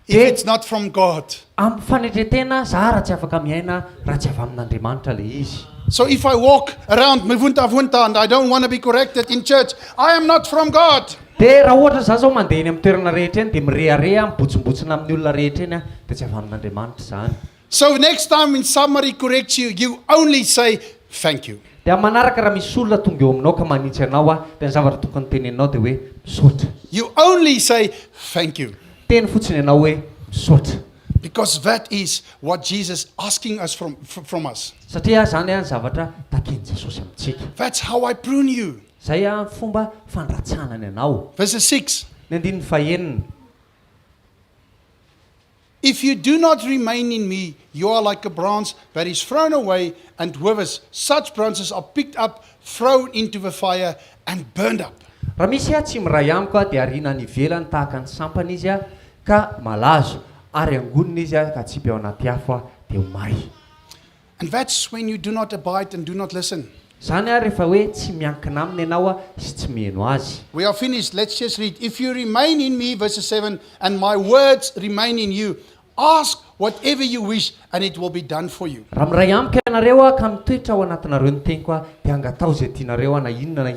Speaker 2: if
Speaker 1: Yeah.
Speaker 2: it's not from God.
Speaker 1: Amin'ny fanetretena za raha tsy afaka miaina raha tsy avy amin'Andriamanitra le izy.
Speaker 2: So if I walk around mivunta and I don't want to be corrected in church, I am not from God.
Speaker 1: Dia raha ohatra za zao mandeha eny amin'ny toerana rehetra eny dia mirearea mibotsimbotsina amin'ny olona rehetra eny dia tsy avy amin'Andriamanitra izany.
Speaker 2: So next time when somebody corrects you, you only say thank you.
Speaker 1: Dia manaraka raha misy olona tonga eo aminao ka manitsy anao dia ny zavatra tokony teneninao dia hoe misaotra.
Speaker 2: You only say thank you.
Speaker 1: Teny fotsiny ianao hoe misaotra.
Speaker 2: Because that is what Jesus asking us from us.
Speaker 1: Satria zany ny zavatra taken'i Jesosy amintsika.
Speaker 2: That's how I prune you.
Speaker 1: Zay fomba fandratsanany anao.
Speaker 2: Verse 6.
Speaker 1: Ny andininy faheniny.
Speaker 2: If you do not remain in me, you are like a branch that is thrown away and withers. Such branches are picked up, thrown into the fire and burned up.
Speaker 1: Raha misy tsy miray amiko dia ariana ny ivelany tahaka ny sampana izy ka malazo ary angonina izy ka tsy be ao anaty afo dia ho may.
Speaker 2: And that's when you do not abide and do not listen.
Speaker 1: Zany rehefa hoe tsy miankina aminy ianao sy tsy mihaino azy.
Speaker 2: We are finished. Let's just read. If you remain in me, verse 7, and my words remain in you, ask whatever you wish and it will be done for you.
Speaker 1: Raha miray amiko ianareo ka mitoetra ao anatinareo ny teniko dia hangatao izay tianareo na inona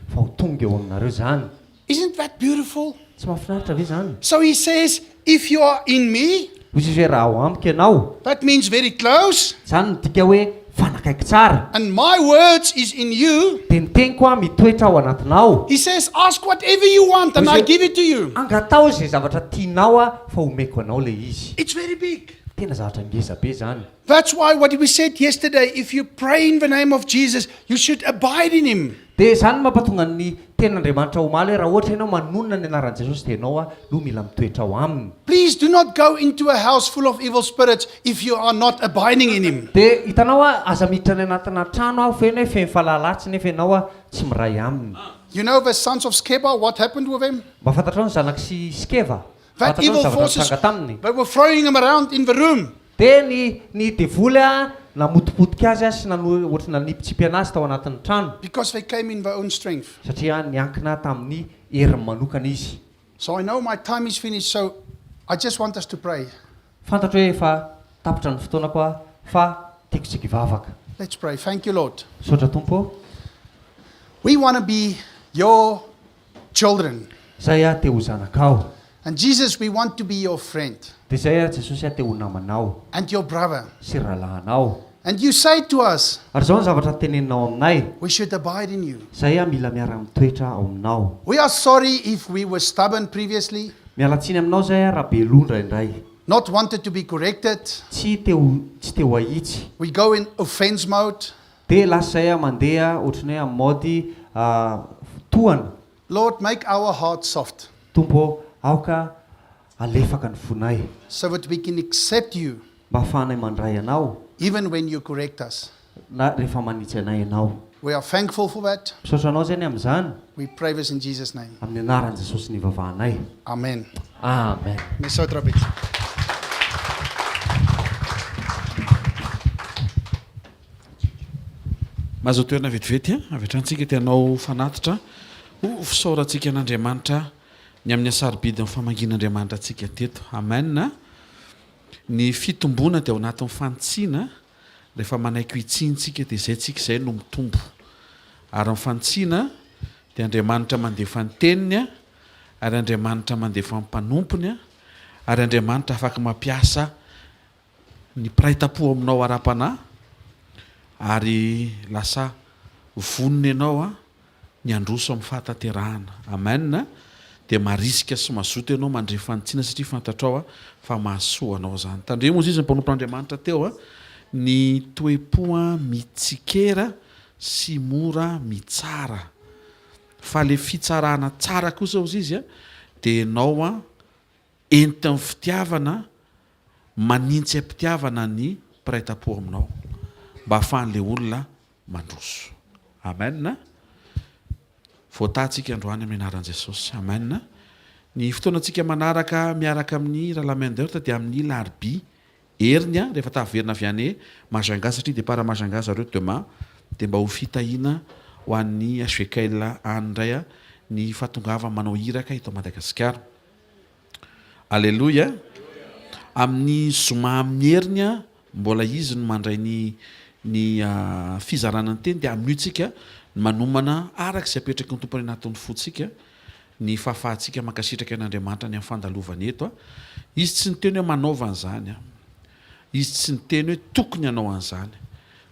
Speaker 1: fa ho tonga eo aminareo zany.
Speaker 2: Isn't that beautiful?
Speaker 1: Tsy mahafinaritra ve zany?
Speaker 2: So he says, if you are in me,
Speaker 1: Hozy izy hoe raha ao amiko ianao,
Speaker 2: that means very close,
Speaker 1: zany midika hoe fanakaiky tsara.
Speaker 2: and my words is in you.
Speaker 1: Dia ny teniko mitoetra ao anatinao.
Speaker 2: He says, ask whatever you want and I give it to you.
Speaker 1: Angatao izay zavatra tianao fa omeko anao le izy.
Speaker 2: It's very big.
Speaker 1: Tena zavatra ngeza be zany.
Speaker 2: That's why what we said yesterday, if you pray in the name of Jesus, you should abide in him.
Speaker 1: Dia zany mampatonga ny ten'Andriamanitra ho maly raha ohatra ianao manonona ny anaran'i Jesosy dia ianao no mila mitoetra ao aminy.
Speaker 2: Please do not go into a house full of evil spirits if you are not abiding in him.
Speaker 1: Dia hitanao aza miditra ny anatina trano feno hoe feno fahalalatsy nefa ianao tsy miray aminy.
Speaker 2: You know the sons of Sceva, what happened with them?
Speaker 1: Mba fantatrao ny zanaky Skeva.
Speaker 2: That
Speaker 1: Fantatrao ny
Speaker 2: evil
Speaker 1: zavatra
Speaker 2: forces,
Speaker 1: nitranga taminy.
Speaker 2: they were throwing him around in the room.
Speaker 1: Dia ny devoly namotipotika azy sy ohatra nanipitsipy anazy tao anatin'ny trano.
Speaker 2: Because they came in their own strength.
Speaker 1: Satria niankina tamin'ny heriny manokana izy.
Speaker 2: So I know my time is finished, so I just want us to pray.
Speaker 1: Fantatro hoe efa tapitra ny fotoanako fa tiako tsika hivavaka.
Speaker 2: Let's pray. Thank you, Lord.
Speaker 1: Saotra Tompo,
Speaker 2: We want to be your children.
Speaker 1: zay te ho zanakao.
Speaker 2: And Jesus, we want to be your friend
Speaker 1: Dia zay Jesosy te ho namanao
Speaker 2: and your brother.
Speaker 1: sy rahalahinao.
Speaker 2: And you say to us,
Speaker 1: Ary zao ny zavatra teneninao aminay,
Speaker 2: we should abide in you.
Speaker 1: zay mila miara-mitoetra ao aminao.
Speaker 2: We are sorry if we were stubborn previously,
Speaker 1: Mialatsiny aminao zay raha be londra indray.
Speaker 2: not wanted to be corrected.
Speaker 1: Tsy te ho ahitsy.
Speaker 2: We go in offense mode.
Speaker 1: Dia lasa zay mandeha ohatrany hoe amin'ny mody tohana.
Speaker 2: Lord, make our hearts soft
Speaker 1: Tompo, aoka alefaka ny fonay
Speaker 2: so that we can accept you
Speaker 1: mba ahafahanay mandray anao
Speaker 2: even when you correct us.
Speaker 1: na rehefa manitsy anay ianao.
Speaker 2: We are thankful for that.
Speaker 1: Misaotra anao zany amin'izany
Speaker 2: We pray this in Jesus' name.
Speaker 1: amin'ny anaran'i Jesosy ny ivavahanay.
Speaker 2: Amen.
Speaker 1: Amen.
Speaker 2: Mesotra bit.
Speaker 4: mahazo toerana vetivety avy atrantsika tianao fanatitra ho fisaorantsika an'Andriamanitra ny amin'ny asarobidy amin'ny famangin'Andriamanitra antsika teto. Amen. Ny fitombona dia ao anatin'ny fantsiana rehefa manaiky hitsintsika dia izay tsika izay no mitombo. Ary amin'ny fantsiana dia Andriamanitra mandefa ny teniny ary Andriamanitra mandefa ny mpanompony ary Andriamanitra afaka mampiasa ny piraitam-po aminao ara-panahy ary lasa vonona ianao ny androso amin'ny fahatanterahana. Amen. Dia marisika sy mazoto ianao mandre fantsiana satria fantatrao fa mahasoa anao zany. Tandremo izy ny mpanompon'Andriamanitra teo ny toe-po mitsikera sy mora mitsara. Fa le fitsarana tsara kosa ozy izy dia ianao entin'ny fitiavana manintsy ampitiavana ny piraitam-po aminao mba ahafahan'le olona mandroso. Amen. Voatantsika androany amin'ny anaran'i Jesosy. Amen. Ny fotoanantsika manaraka miaraka amin'ny rahalamanderta dia amin'ny larbi heriny rehefa taverina avy any Majanga satria départ Majanga zareo demain dia mba ho fitahiana ho an'ny hvkl-mission ny fatongava manao hiraka ito Madagasikara. Alleluia. Amin'ny zoma amin'ny heriny mbola izy no mandray ny ny fizarana ny teny dia amin'io tsika manomana arak'izay apetraky ny tompony anatin'ny fotsika ny fahafahantsika mankasitraka an'Andriamanitra ny amin'ny fandalovany eto a izy tsy ny teny hoe manaova an'izany a izy tsy ny teny hoe tokony hanao an'izany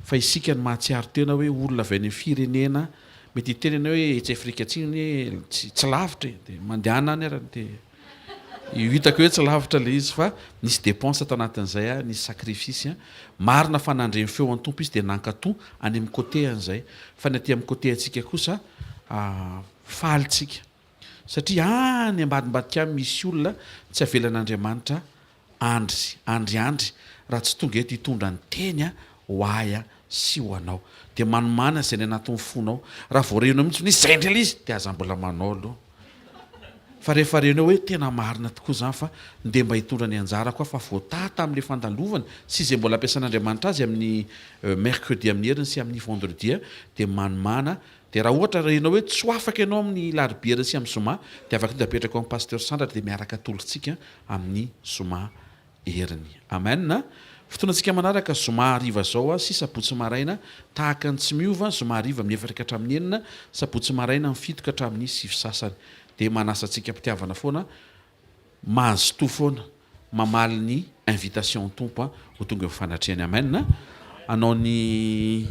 Speaker 4: fa isika ny mahatsiaro tena hoe olona avy any firenena mety hiteny ianao hoe etsy Afrika atsiny hoe tsy lavitra dia mandehana any arany dia hitako hoe tsy lavitra le izy fa nisy dépense atao anatin'izay a nisy sacrifice a marina fa nandreny feo an'ny tompo izy dia nankatoa any amin'ny côté an'izay fa ny aty amin'ny côté antsika kosa falitsika satria any ambadimbadika misy olona tsy avelan'Andriamanitra andry raha tsy tonga eto hitondra ny teny a ho ahy a sy ho anao dia manomana izay ny anatin'ny fonao raha voarenao mihitsy nisy zay ndrela izy dia aza mbola manao aloha fa rehefa renao hoe tena marina tokoa zany fa ndeha mba hitondra ny anjara koa fa voatata amin'ilay fandalovana sy izay mbola ampiasan'Andriamanitra azy amin'ny mercredi amin'ny heriny sy amin'ny vendredi dia manomana dia raha ohatra renao hoe tsy ho afaka ianao amin'ny larobia sy amin'ny zoma dia afaka tonga apetraka amin'ny pasteur Sandra dia miaraka tolontsika amin'ny zoma heriny amen na fotoana antsika manaraka zoma hariva zao a sy sabotsy maraina tahaka ny tsy miova zoma hariva amin'ny 4 ka hatramin'ny 9 sabotsy maraina amin'ny 7 ka hatramin'ny 9 sasany dia manasa antsika mpitiavana foana mahazo to foana mamaly ny invitation tompo a ho tonga mifanatrehany amen na anao ny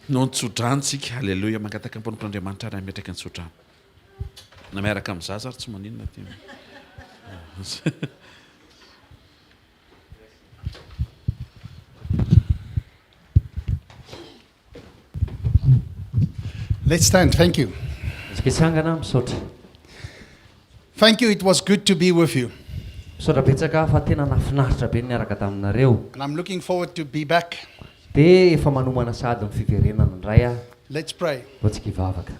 Speaker 4: tsodranotsika halleloia mangataka ny mpanompon'Andriamanitra raha metraka ny tsodrano na miaraka amin'ny zaza ary tsy maninona ty
Speaker 2: Let's stand. Thank you.
Speaker 1: Tsangana misaotra.
Speaker 2: Thank you. It was good to be with you.
Speaker 1: Misaotra betsaka fa tena nafinaritra be niaraka taminareo.
Speaker 2: And I'm looking forward to be back.
Speaker 1: Dia efa manomana sady ny fiverenana indray a.
Speaker 2: Let's pray.
Speaker 1: Votsika hivavaka.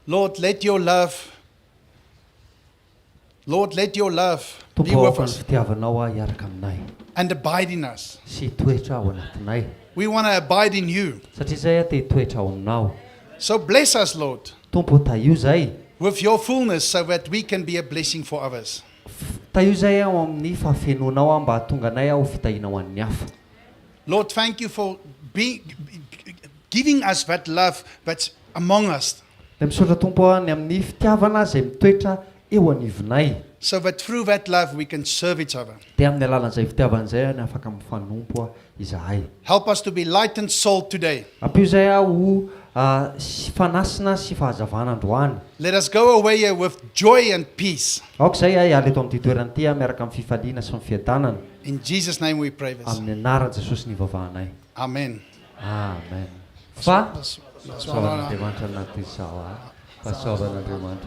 Speaker 2: Lord, let your love be
Speaker 1: Tompo
Speaker 2: with
Speaker 1: ao ny
Speaker 2: us
Speaker 1: fitiavanao a hiaraka aminay
Speaker 2: and abide in us.
Speaker 1: sy toetra ao anatinay
Speaker 2: We want to abide in you.
Speaker 1: satria izay a te toetra ao aminao.
Speaker 2: So bless us, Lord,
Speaker 1: Tompo taio zay
Speaker 2: with your fullness so that we can be a blessing for others.
Speaker 1: taio zay ao amin'ny fahafenonao a mba hahatonga anay ao fitahinao an'ny hafa.
Speaker 2: Lord, thank you for giving us that love that's among us,
Speaker 1: Dia misaotra Tompo a ny amin'ny fitiavana izay mitoetra eo anivonay.
Speaker 2: so that through that love we can serve each other.
Speaker 1: Dia amin'ny alalan'izay fitiavana izay a ny afaka mifanompo a izahay.
Speaker 2: Help us to be light and salt today.
Speaker 1: Ampio zay a ho fanasina sy fahazavana androany.
Speaker 2: Let us go away here with joy and peace.
Speaker 1: Aoka izay a hiala eto amin'ity toerana ity a miaraka amin'ny fifaliana sy ny fiadanana.
Speaker 2: In Jesus' name we pray this.
Speaker 1: Amin'ny anaran'i Jesosy ny ivavahanay.
Speaker 2: Amen.
Speaker 1: Amen. Fa soavan'Andriamanitra anaty izao a. Fa soavan'Andriamanitra